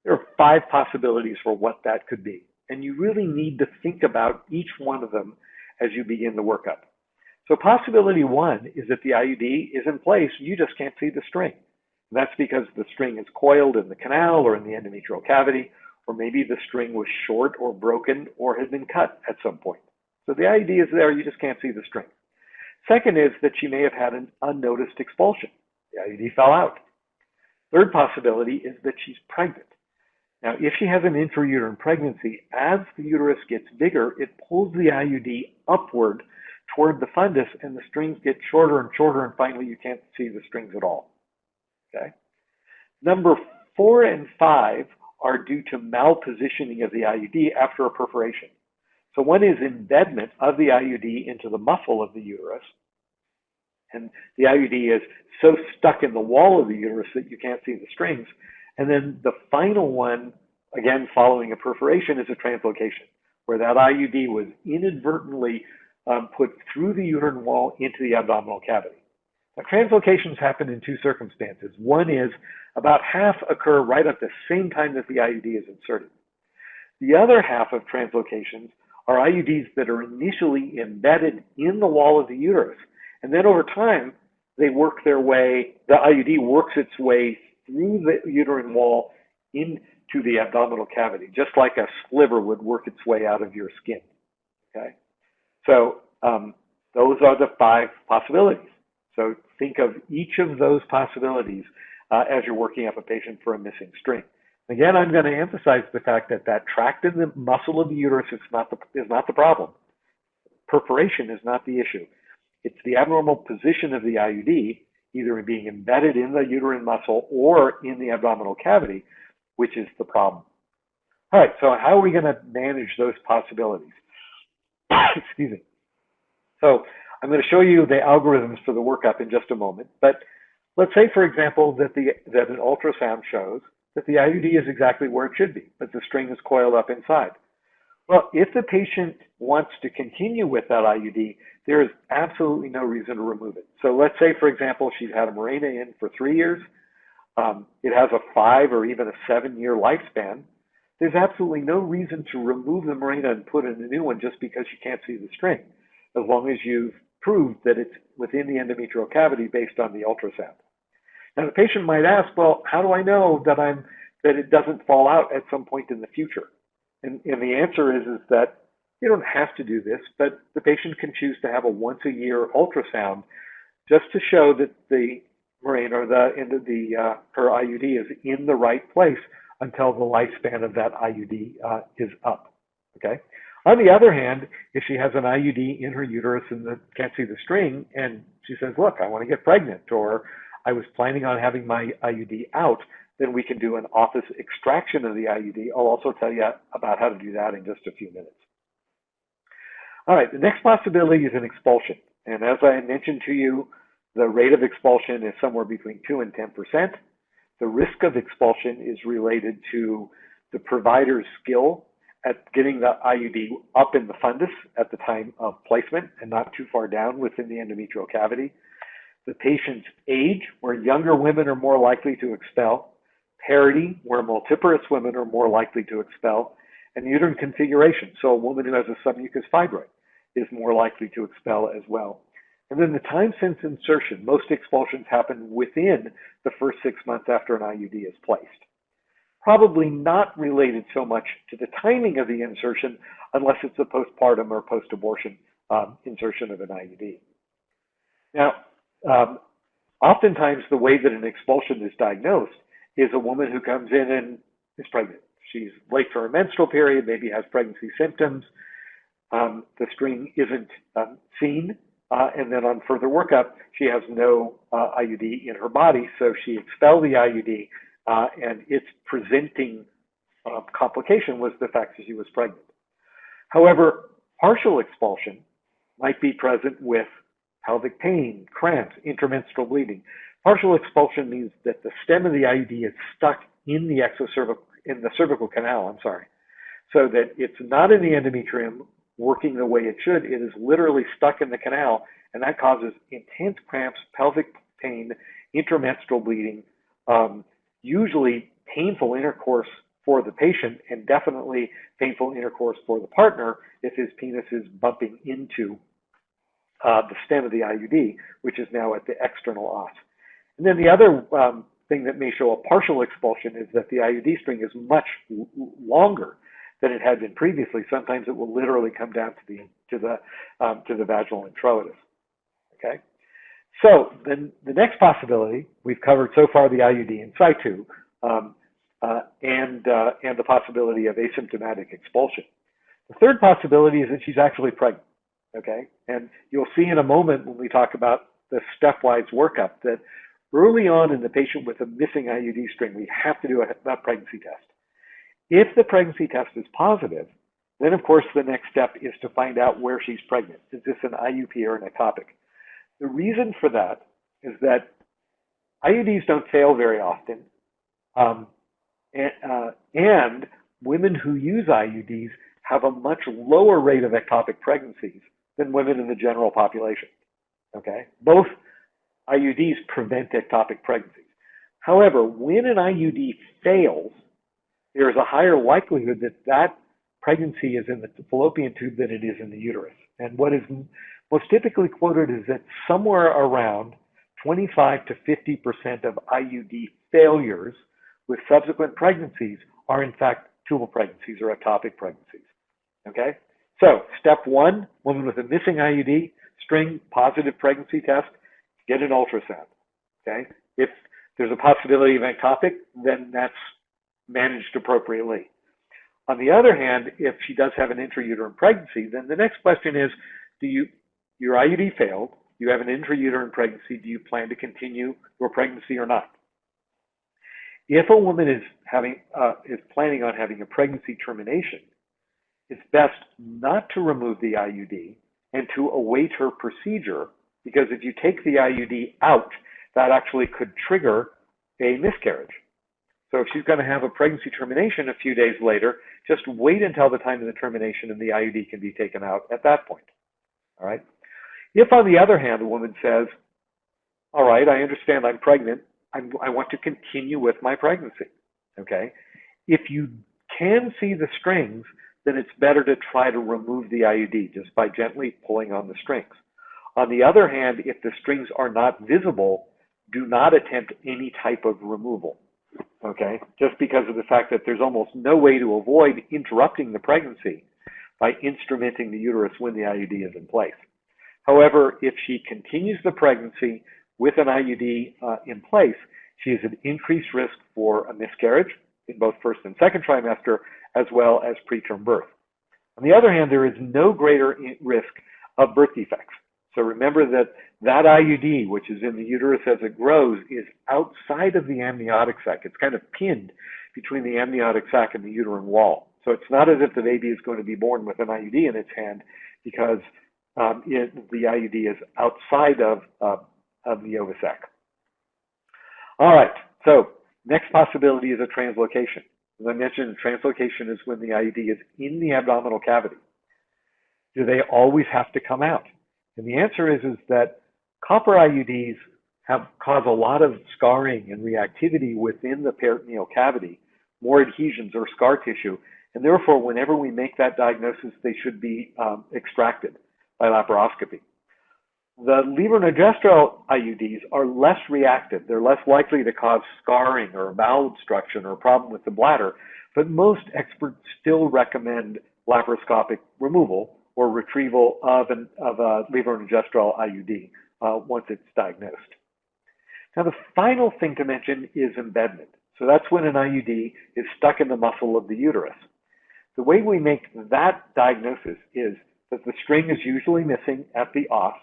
there are 5 possibilities for what that could be. And you really need to think about each one of them as you begin the workup. So possibility 1 is that the IUD is in place, you just can't see the string. That's because the string is coiled in the canal or in the endometrial cavity, or maybe the string was short or broken or had been cut at some point. So the IUD is there, you just can't see the string. Second is that she may have had an unnoticed expulsion. The IUD fell out. Third possibility is that she's pregnant. Now, if she has an intrauterine pregnancy, as the uterus gets bigger, it pulls the IUD upward toward the fundus, and the strings get shorter and shorter, and finally you can't see the strings at all. Okay. Number 4 and 5 are due to malpositioning of the IUD after a perforation. So one is embedment of the IUD into the muscle of the uterus, and the IUD is so stuck in the wall of the uterus that you can't see the strings. And then the final one, again following a perforation, is a translocation, where that IUD was inadvertently put through the uterine wall into the abdominal cavity. Now, translocations happen in 2 circumstances. One is about half occur right at the same time that the IUD is inserted. The other half of translocations are IUDs that are initially embedded in the wall of the uterus, and then over time they work their way, the IUD works its way through the uterine wall into the abdominal cavity, just like a sliver would work its way out of your skin. Okay, so those are the 5 possibilities. So think of each of those possibilities as you're working up a patient for a missing string. Again, I'm going to emphasize the fact that that tract in the muscle of the uterus is not the problem. Perforation is not the issue. It's the abnormal position of the IUD, either being embedded in the uterine muscle or in the abdominal cavity, which is the problem. All right, so how are we going to manage those possibilities? Excuse me. So I'm going to show you the algorithms for the workup in just a moment, but let's say, for example, that an ultrasound shows that the IUD is exactly where it should be, but the string is coiled up inside. Well, if the patient wants to continue with that IUD, there is absolutely no reason to remove it. So let's say, for example, she's had a Mirena in for 3 years. It has a 5 or even a 7-year lifespan. There's absolutely no reason to remove the Mirena and put in a new one just because you can't see the string, as long as you've proved that it's within the endometrial cavity based on the ultrasound. Now, the patient might ask, well, how do I know that it doesn't fall out at some point in the future? And the answer is that you don't have to do this, but the patient can choose to have a once-a-year ultrasound just to show that the Mirena or her IUD is in the right place until the lifespan of that IUD is up. Okay. On the other hand, if she has an IUD in her uterus and can't see the string, and she says, look, I want to get pregnant, or I was planning on having my IUD out, then we can do an office extraction of the IUD. I'll also tell you about how to do that in just a few minutes. All right, the next possibility is an expulsion. And as I mentioned to you, the rate of expulsion is somewhere between 2 and 10%. The risk of expulsion is related to the provider's skill at getting the IUD up in the fundus at the time of placement and not too far down within the endometrial cavity. The patient's age, where younger women are more likely to expel. Parity, where multiparous women are more likely to expel. And uterine configuration, so a woman who has a submucous fibroid is more likely to expel as well. And then the time since insertion, most expulsions happen within the first 6 months after an IUD is placed. Probably not related so much to the timing of the insertion unless it's a postpartum or post-abortion insertion of an IUD. Now, oftentimes the way that an expulsion is diagnosed is a woman who comes in and is pregnant. She's late for her menstrual period, maybe has pregnancy symptoms. The string isn't seen, and then on further workup, she has no IUD in her body, so she expelled the IUD, and its presenting complication was the fact that she was pregnant. However, partial expulsion might be present with pelvic pain, cramps, intermenstrual bleeding. Partial expulsion means that the stem of the IUD is stuck in the cervical canal, so that it's not in the endometrium working the way it should. It is literally stuck in the canal, and that causes intense cramps, pelvic pain, intermenstrual bleeding, usually painful intercourse for the patient, and definitely painful intercourse for the partner if his penis is bumping into the stem of the IUD, which is now at the external os. And then the other thing that may show a partial expulsion is that the IUD string is much longer than it had been previously. Sometimes it will literally come down to the vaginal introitus. Okay. So then the next possibility we've covered so far, the IUD in situ, and the possibility of asymptomatic expulsion. The third possibility is that she's actually pregnant. Okay, and you'll see in a moment when we talk about the stepwise workup that early on in the patient with a missing IUD string, we have to do a pregnancy test. If the pregnancy test is positive, then of course the next step is to find out where she's pregnant. Is this an IUP or an ectopic? The reason for that is that IUDs don't fail very often, and women who use IUDs have a much lower rate of ectopic pregnancies than women in the general population. Okay, both IUDs prevent ectopic pregnancies. However, when an IUD fails, there is a higher likelihood that that pregnancy is in the fallopian tube than it is in the uterus. And what is most typically quoted is that somewhere around 25 to 50% of IUD failures with subsequent pregnancies are in fact tubal pregnancies or ectopic pregnancies. Okay, so step one, woman with a missing IUD string, positive pregnancy test, get an ultrasound. Okay, if there's a possibility of ectopic, then that's managed appropriately. On the other hand, if she does have an intrauterine pregnancy, then the next question is, your IUD failed, you have an intrauterine pregnancy, do you plan to continue your pregnancy or not? If a woman is planning on having a pregnancy termination, it's best not to remove the IUD and to await her procedure, because if you take the IUD out, that actually could trigger a miscarriage. So if she's going to have a pregnancy termination a few days later, just wait until the time of the termination and the IUD can be taken out at that point. All right. If, on the other hand, a woman says, all right, I understand I'm pregnant, I want to continue with my pregnancy. Okay. If you can see the strings, then it's better to try to remove the IUD just by gently pulling on the strings. On the other hand, if the strings are not visible, do not attempt any type of removal. Okay, just because of the fact that there's almost no way to avoid interrupting the pregnancy by instrumenting the uterus when the IUD is in place. However, if she continues the pregnancy with an IUD in place, she is at increased risk for a miscarriage in both first and second trimester, as well as preterm birth. On the other hand, there is no greater risk of birth defects. So remember that that IUD, which is in the uterus as it grows, is outside of the amniotic sac. It's kind of pinned between the amniotic sac and the uterine wall. So it's not as if the baby is going to be born with an IUD in its hand. because the IUD is outside of the ovisac. All right, so next possibility is a translocation. As I mentioned, translocation is when the IUD is in the abdominal cavity. Do they always have to come out? And the answer is that copper IUDs cause a lot of scarring and reactivity within the peritoneal cavity, more adhesions or scar tissue, and therefore whenever we make that diagnosis, they should be extracted by laparoscopy. The levonorgestrel IUDs are less reactive. They're less likely to cause scarring or bowel obstruction or a problem with the bladder, but most experts still recommend laparoscopic removal or retrieval of a levonorgestrel IUD once it's diagnosed. Now, the final thing to mention is embedment. So that's when an IUD is stuck in the muscle of the uterus. The way we make that diagnosis is that the string is usually missing at the os.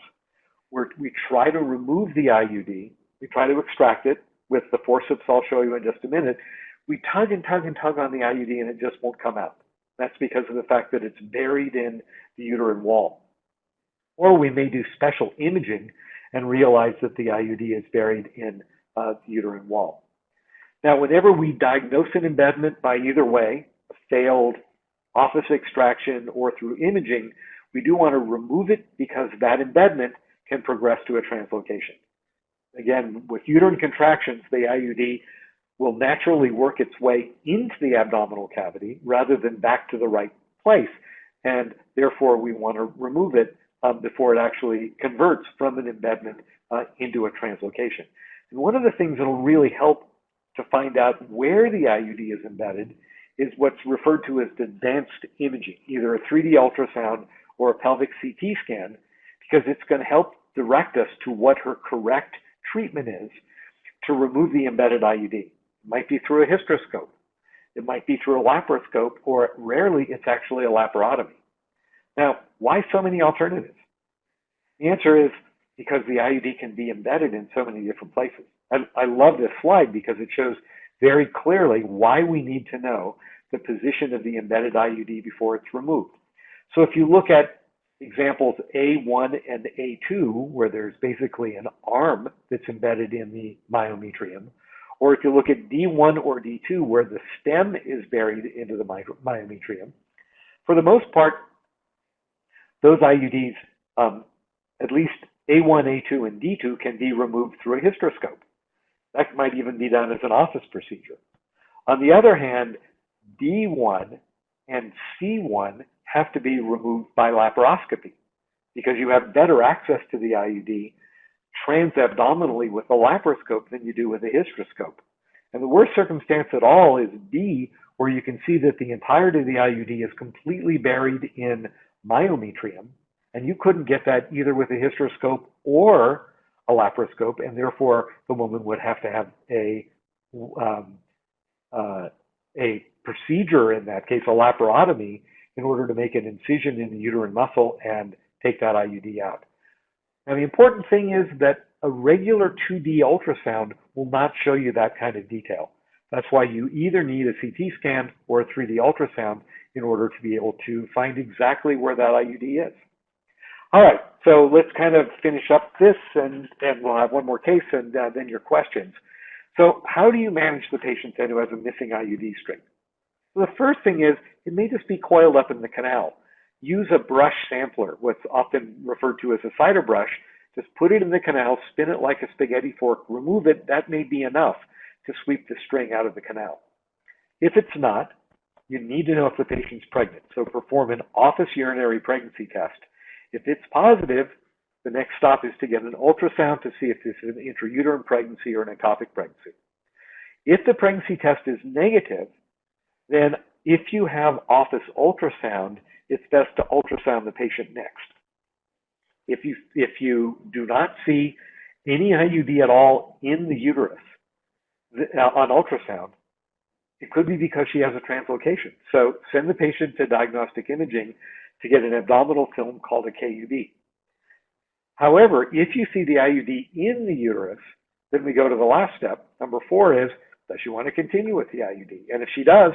We try to remove the IUD. We try to extract it with the forceps I'll show you in just a minute. We tug and tug and tug on the IUD and it just won't come out. That's because of the fact that it's buried in the uterine wall. Or we may do special imaging and realize that the IUD is buried in the uterine wall. Now, whenever we diagnose an embedment by either way, a failed office extraction or through imaging, we do want to remove it because that embedment can progress to a translocation. Again, with uterine contractions, the IUD will naturally work its way into the abdominal cavity rather than back to the right place. And therefore, we want to remove it before it actually converts from an embedment into a translocation. And one of the things that will really help to find out where the IUD is embedded is what's referred to as advanced imaging, either a 3D ultrasound or a pelvic CT scan, because it's going to help direct us to what her correct treatment is to remove the embedded IUD. It might be through a hysteroscope. It might be through a laparoscope, or rarely it's actually a laparotomy. Now, why so many alternatives? The answer is because the IUD can be embedded in so many different places. I love this slide because it shows very clearly why we need to know the position of the embedded IUD before it's removed. So if you look at examples A1 and A2, where there's basically an arm that's embedded in the myometrium, or if you look at D1 or D2, where the stem is buried into the myometrium, for the most part, those IUDs, at least A1, A2, and D2 can be removed through a hysteroscope. That might even be done as an office procedure. On the other hand, D1 and C1 have to be removed by laparoscopy because you have better access to the IUD transabdominally with a laparoscope than you do with a hysteroscope. And the worst circumstance at all is D, where you can see that the entirety of the IUD is completely buried in myometrium, and you couldn't get that either with a hysteroscope or a laparoscope, and therefore the woman would have to have a procedure, in that case, a laparotomy, in order to make an incision in the uterine muscle and take that IUD out. Now, the important thing is that a regular 2D ultrasound will not show you that kind of detail. That's why you either need a CT scan or a 3D ultrasound in order to be able to find exactly where that IUD is. All right, so let's kind of finish up this, and we'll have one more case and then your questions. So how do you manage the patient then who has a missing IUD string? Well, the first thing is, it may just be coiled up in the canal. Use a brush sampler, what's often referred to as a cider brush. Just put it in the canal, spin it like a spaghetti fork, remove it. That may be enough to sweep the string out of the canal. If it's not, you need to know if the patient's pregnant. So perform an office urinary pregnancy test. If it's positive, the next stop is to get an ultrasound to see if this is an intrauterine pregnancy or an ectopic pregnancy. If the pregnancy test is negative, then if you have office ultrasound, it's best to ultrasound the patient next. If you do not see any IUD at all in the uterus on ultrasound, it could be because she has a translocation. So send the patient to diagnostic imaging to get an abdominal film called a KUB. However, if you see the IUD in the uterus, then we go to the last step. Number 4 is, does she want to continue with the IUD? And if she does,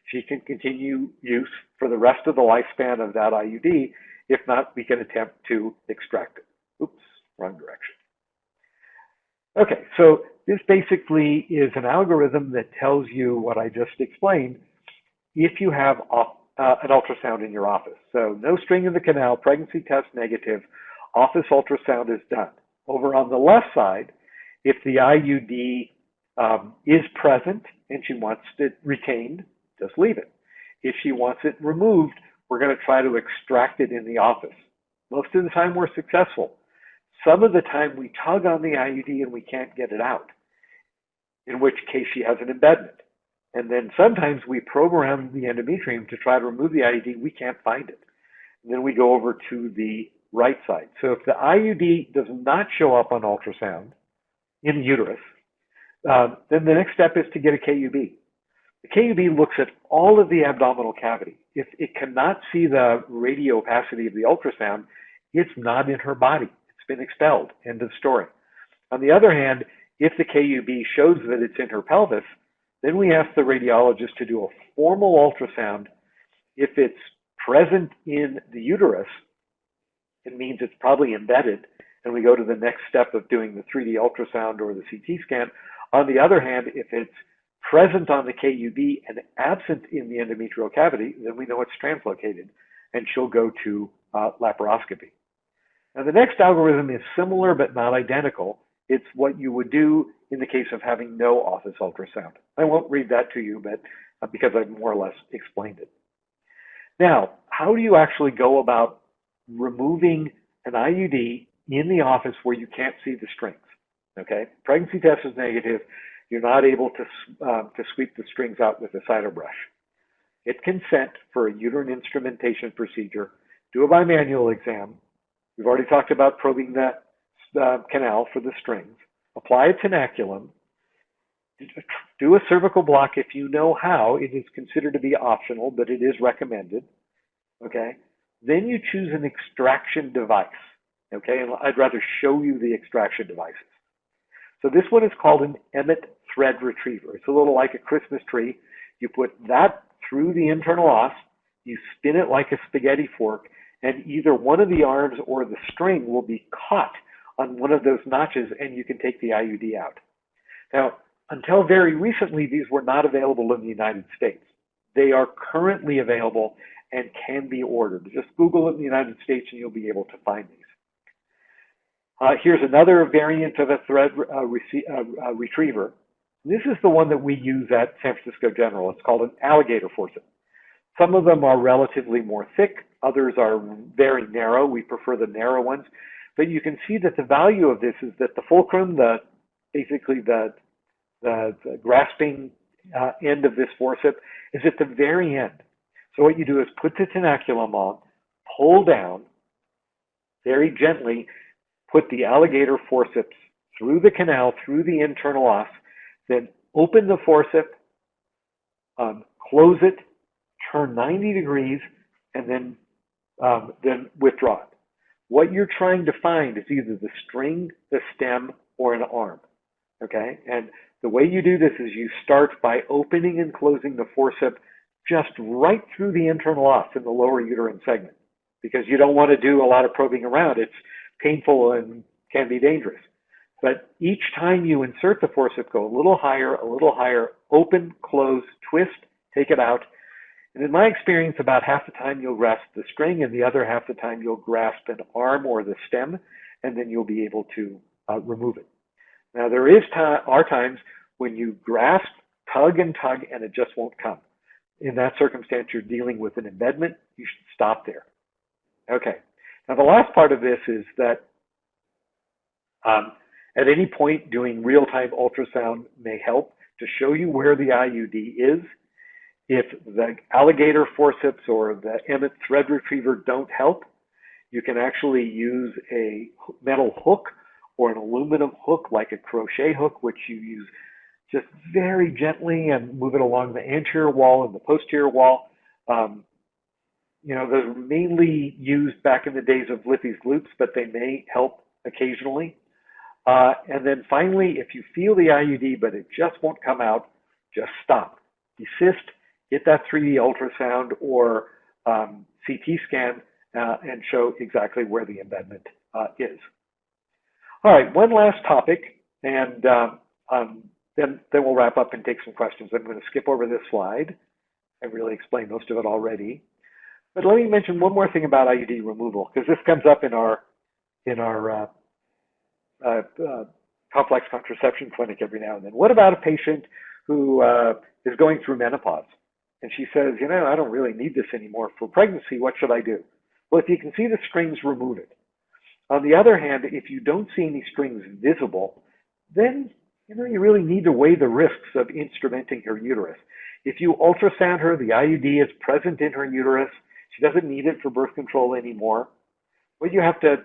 she can continue use for the rest of the lifespan of that IUD If not, we can attempt to extract it. Oops, wrong direction. Okay, so this basically is an algorithm that tells you what I just explained if you have an ultrasound in your office. So no string in the canal, pregnancy test negative, office ultrasound is done. Over on the left side, if the IUD is present and she wants it retained, just leave it. If she wants it removed, we're going to try to extract it in the office. Most of the time we're successful. Some of the time we tug on the IUD and we can't get it out, in which case she has an embedment. And then sometimes we probe around the endometrium to try to remove the IUD, we can't find it. And then we go over to the right side. So if the IUD does not show up on ultrasound in the uterus, then the next step is to get a KUB. The KUB looks at all of the abdominal cavity. If it cannot see the radio opacity of the ultrasound, it's not in her body. It's been expelled. End of story. On the other hand, if the KUB shows that it's in her pelvis, then we ask the radiologist to do a formal ultrasound. If it's present in the uterus, it means it's probably embedded, and we go to the next step of doing the 3D ultrasound or the CT scan. On the other hand, if it's present on the KUB and absent in the endometrial cavity, then we know it's translocated, and she'll go to laparoscopy. Now, the next algorithm is similar but not identical. It's what you would do in the case of having no office ultrasound. I won't read that to you, but because I've more or less explained it. Now, how do you actually go about removing an IUD in the office where you can't see the strings? Okay, pregnancy test is negative. You're not able to sweep the strings out with a cider brush. Get consent for a uterine instrumentation procedure. Do a bimanual exam. We've already talked about probing the canal for the strings. Apply a tenaculum. Do a cervical block if you know how. It is considered to be optional, but it is recommended. Okay. Then you choose an extraction device. Okay, and I'd rather show you the extraction devices. So this one is called an Emmett thread retriever. It's a little like a Christmas tree. You put that through the internal os, you spin it like a spaghetti fork, and either one of the arms or the string will be caught on one of those notches, and you can take the IUD out. Now, until very recently, these were not available in the United States. They are currently available and can be ordered. Just Google it in the United States and you'll be able to find these. Here's another variant of a thread retriever. This is the one that we use at San Francisco General. It's called an alligator forceps. Some of them are relatively more thick. Others are very narrow. We prefer the narrow ones. But you can see that the value of this is that the fulcrum, basically the grasping end of this forceps, is at the very end. So what you do is put the tenaculum on, pull down very gently, put the alligator forceps through the canal, through the internal os, then open the forceps, close it, turn 90 degrees, and then withdraw it. What you're trying to find is either the string, the stem, or an arm. Okay? And the way you do this is you start by opening and closing the forceps just right through the internal os in the lower uterine segment, because you don't want to do a lot of probing around. It's painful and can be dangerous. But each time you insert the forceps, go a little higher, open, close, twist, take it out. And in my experience, about half the time you'll grasp the string, and the other half the time you'll grasp an arm or the stem, and then you'll be able to remove it. Now, there are times when you grasp, tug, and it just won't come. In that circumstance, you're dealing with an embedment. You should stop there. Okay. Now, the last part of this is that at any point, doing real-time ultrasound may help to show you where the IUD is. If the alligator forceps or the Emmett thread retriever don't help, you can actually use a metal hook or an aluminum hook, like a crochet hook, which you use just very gently and move it along the anterior wall and the posterior wall. You know, those were mainly used back in the days of Lippy's loops, but they may help occasionally. And then finally, if you feel the IUD, but it just won't come out, just stop. Desist, get that 3D ultrasound or CT scan, and show exactly where the embedment is. All right, one last topic, and then we'll wrap up and take some questions. I'm going to skip over this slide. I've really explained most of it already. But let me mention one more thing about IUD removal, because this comes up in our complex contraception clinic every now and then. What about a patient who is going through menopause? And she says, you know, I don't really need this anymore for pregnancy. What should I do? Well, if you can see the strings, remove it. On the other hand, if you don't see any strings visible, then you really need to weigh the risks of instrumenting her uterus. If you ultrasound her, the IUD is present in her uterus. She doesn't need it for birth control anymore. What you have to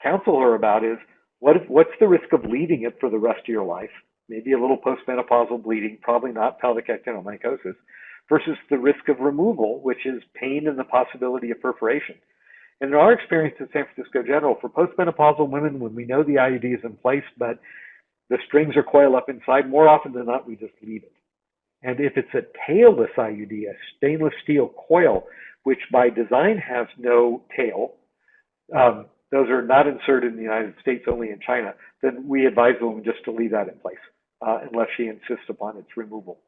counsel her about is, what's the risk of leaving it for the rest of your life? Maybe a little postmenopausal bleeding, probably not pelvic actinomycosis, versus the risk of removal, which is pain and the possibility of perforation. And in our experience at San Francisco General, for postmenopausal women, when we know the IUD is in place, but the strings are coiled up inside, more often than not, we just leave it. And if it's a tailless IUD, a stainless steel coil, which by design has no tail, those are not inserted in the United States, only in China, then we advise the woman just to leave that in place, unless she insists upon its removal.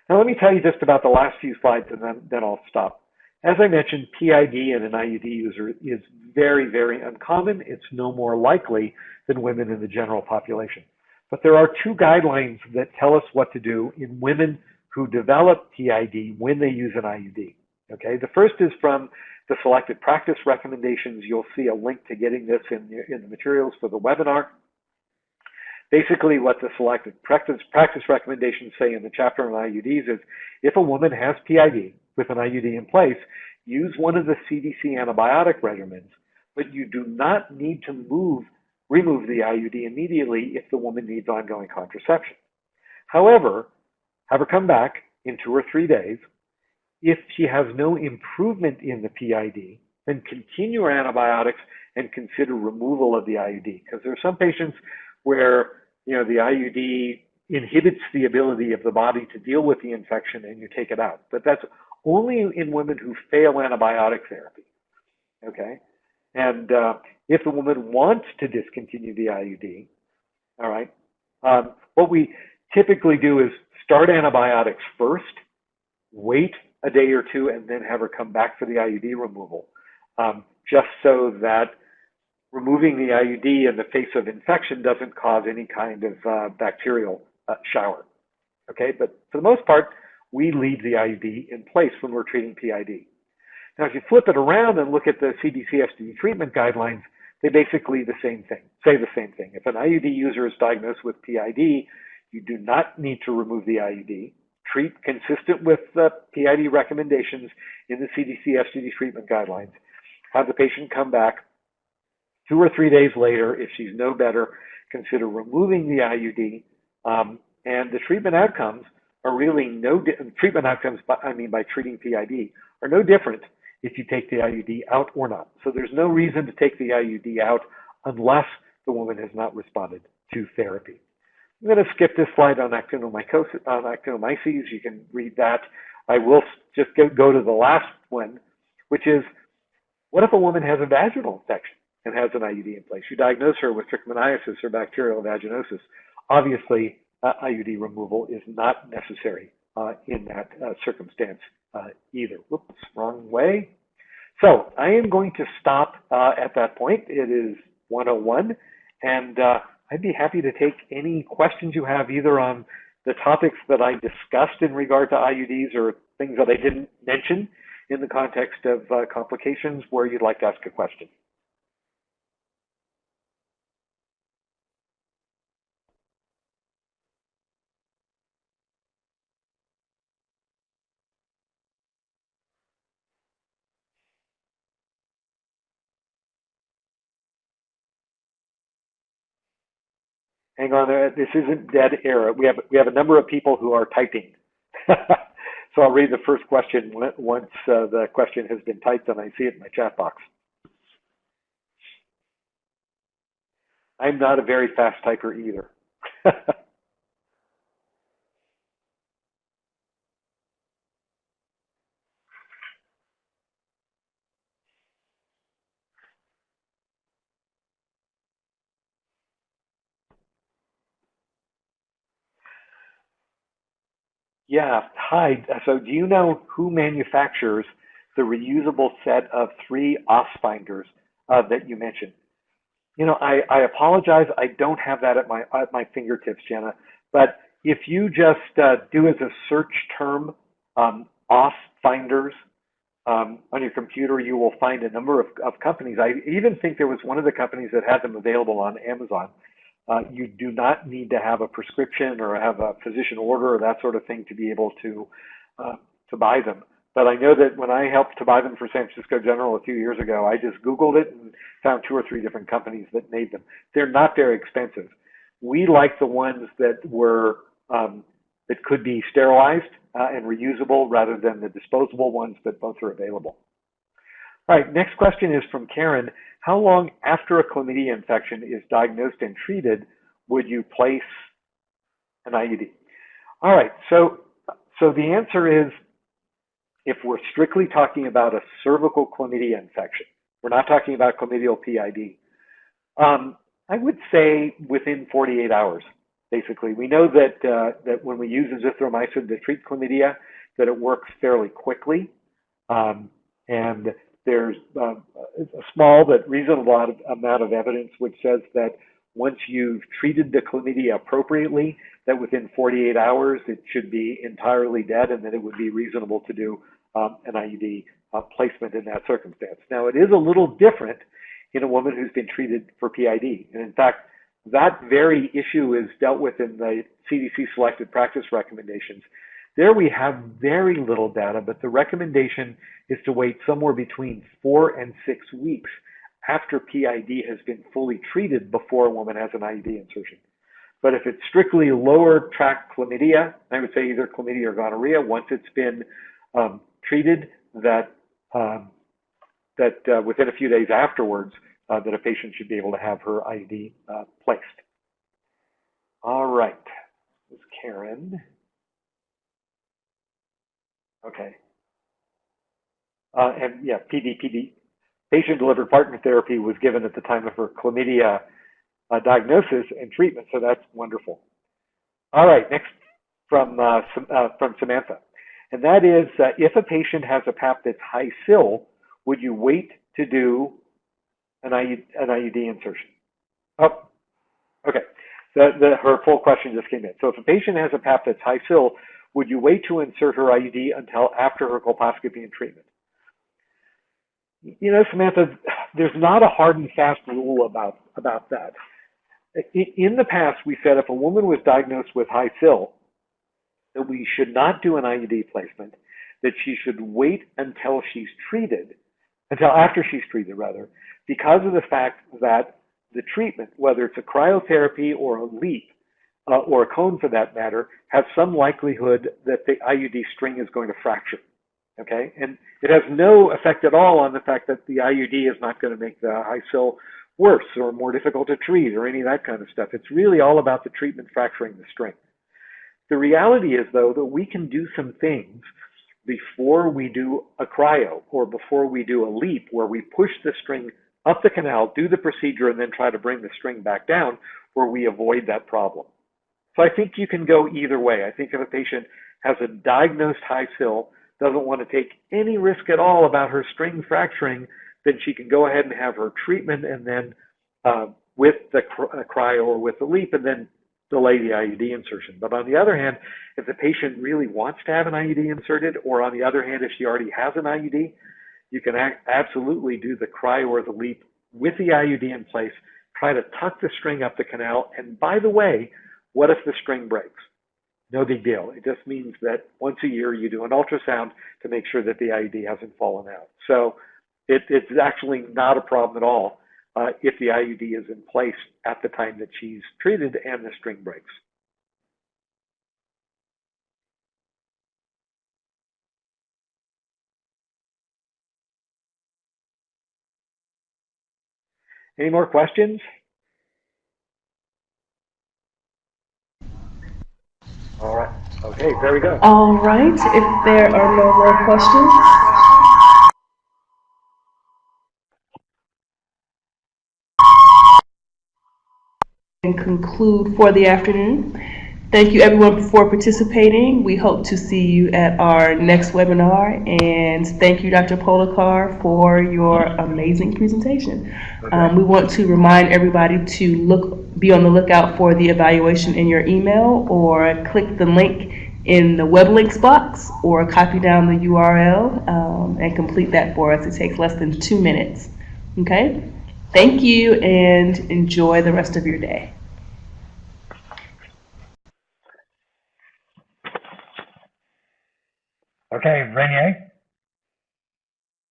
Now let me tell you just about the last few slides, and then I'll stop. As I mentioned, PID in an IUD user is very, very uncommon. It's no more likely than women in the general population. But there are two guidelines that tell us what to do in women who develop PID when they use an IUD. Okay, the first is from the selected practice recommendations. You'll see a link to getting this in the materials for the webinar. Basically, what the selected practice recommendations say in the chapter on IUDs is, if a woman has PID with an IUD in place, use one of the CDC antibiotic regimens, but you do not need to remove the IUD immediately if the woman needs ongoing contraception. However, have her come back in 2 or 3 days. If she has no improvement in the PID, then continue her antibiotics and consider removal of the IUD, because there are some patients where the IUD inhibits the ability of the body to deal with the infection and you take it out. But that's only in women who fail antibiotic therapy. Okay? And if the woman wants to discontinue the IUD, all right, what we typically do is start antibiotics first, wait a day or two, and then have her come back for the IUD removal, just so that removing the IUD in the face of infection doesn't cause any kind of bacterial shower. Okay, but for the most part, we leave the IUD in place when we're treating PID. Now, if you flip it around and look at the CDC STD Treatment Guidelines, they basically say the same thing. If an IUD user is diagnosed with PID, you do not need to remove the IUD. Treat consistent with the PID recommendations in the CDC STD Treatment Guidelines. Have the patient come back 2 or 3 days later. If she's no better, consider removing the IUD. And the treatment outcomes are really by treating PID, are no different if you take the IUD out or not. So there's no reason to take the IUD out unless the woman has not responded to therapy. I'm going to skip this slide on actinomyces. You can read that. I will just go to the last one, which is, what if a woman has a vaginal infection and has an IUD in place? You diagnose her with trichomoniasis or bacterial vaginosis. Obviously, IUD removal is not necessary in that circumstance either. Whoops, wrong way. So I am going to stop at that point. It is 1:01, and I'd be happy to take any questions you have either on the topics that I discussed in regard to IUDs or things that I didn't mention in the context of complications where you'd like to ask a question. Hang on there. This isn't dead air. We have a number of people who are typing. So I'll read the first question once the question has been typed and I see it in my chat box. I'm not a very fast typer either. Yeah, hi. So do you know who manufactures the reusable set of 3 OS finders that you mentioned? You know, I apologize. I don't have that at my fingertips, Jenna. But if you just do as a search term OS finders on your computer, you will find a number of companies. I even think there was one of the companies that had them available on Amazon. You do not need to have a prescription or have a physician order or that sort of thing to be able to buy them. But I know that when I helped to buy them for San Francisco General a few years ago, I just Googled it and found 2 or 3 different companies that made them. They're not very expensive. We like the ones that were that could be sterilized and reusable rather than the disposable ones, but both are available. All right, next question is from Karen. How long after a chlamydia infection is diagnosed and treated would you place an IUD? All right, so the answer is, if we're strictly talking about a cervical chlamydia infection, we're not talking about chlamydial PID, I would say within 48 hours, basically. We know that when we use azithromycin to treat chlamydia, that it works fairly quickly. And there's a small but reasonable amount of evidence which says that once you've treated the chlamydia appropriately, that within 48 hours it should be entirely dead, and that it would be reasonable to do an IUD placement in that circumstance. Now, it is a little different in a woman who's been treated for PID. And in fact, that very issue is dealt with in the CDC selected practice recommendations. There we have very little data, but the recommendation is to wait somewhere between 4 and 6 weeks after PID has been fully treated before a woman has an IUD insertion. But if it's strictly lower tract chlamydia, I would say either chlamydia or gonorrhea, once it's been treated, that within a few days afterwards, that a patient should be able to have her IUD placed. All right, this is Karen. Okay. And yeah, PD. Patient-delivered partner therapy was given at the time of her chlamydia diagnosis and treatment, so that's wonderful. All right, next from Samantha. And that is, if a patient has a PAP that's high SIL, would you wait to do an IUD insertion? Oh, okay. Her full question just came in. So if a patient has a PAP that's high SIL, would you wait to insert her IUD until after her colposcopy and treatment? You know, Samantha, there's not a hard and fast rule about that. In the past, we said if a woman was diagnosed with high SIL, that we should not do an IUD placement, that she should wait until after she's treated, because of the fact that the treatment, whether it's a cryotherapy or a LEAP, or a cone for that matter, has some likelihood that the IUD string is going to fracture, okay? And it has no effect at all on the fact that the IUD is not going to make the high SIL worse or more difficult to treat or any of that kind of stuff. It's really all about the treatment fracturing the string. The reality is, though, that we can do some things before we do a cryo or before we do a LEAP where we push the string up the canal, do the procedure, and then try to bring the string back down where we avoid that problem. So I think you can go either way. I think if a patient has a diagnosed high SIL, doesn't want to take any risk at all about her string fracturing, then she can go ahead and have her treatment and then with the cryo or with the LEAP, and then delay the IUD insertion. But on the other hand, if the patient really wants to have an IUD inserted, or on the other hand, if she already has an IUD, you can absolutely do the cryo or the LEAP with the IUD in place, try to tuck the string up the canal. And by the way, what if the string breaks? No big deal. It just means that once a year you do an ultrasound to make sure that the IUD hasn't fallen out. So it's actually not a problem at all if the IUD is in place at the time that she's treated and the string breaks. Any more questions? All right. Okay, very good. All right, if there are no more questions, and conclude for the afternoon. Thank you everyone for participating. We hope to see you at our next webinar, and thank you Dr. Polakar for your amazing presentation. Okay. We want to remind everybody to be on the lookout for the evaluation in your email, or click the link in the web links box, or copy down the URL and complete that for us. It takes less than 2 minutes. Okay? Thank you and enjoy the rest of your day. Okay, Renier?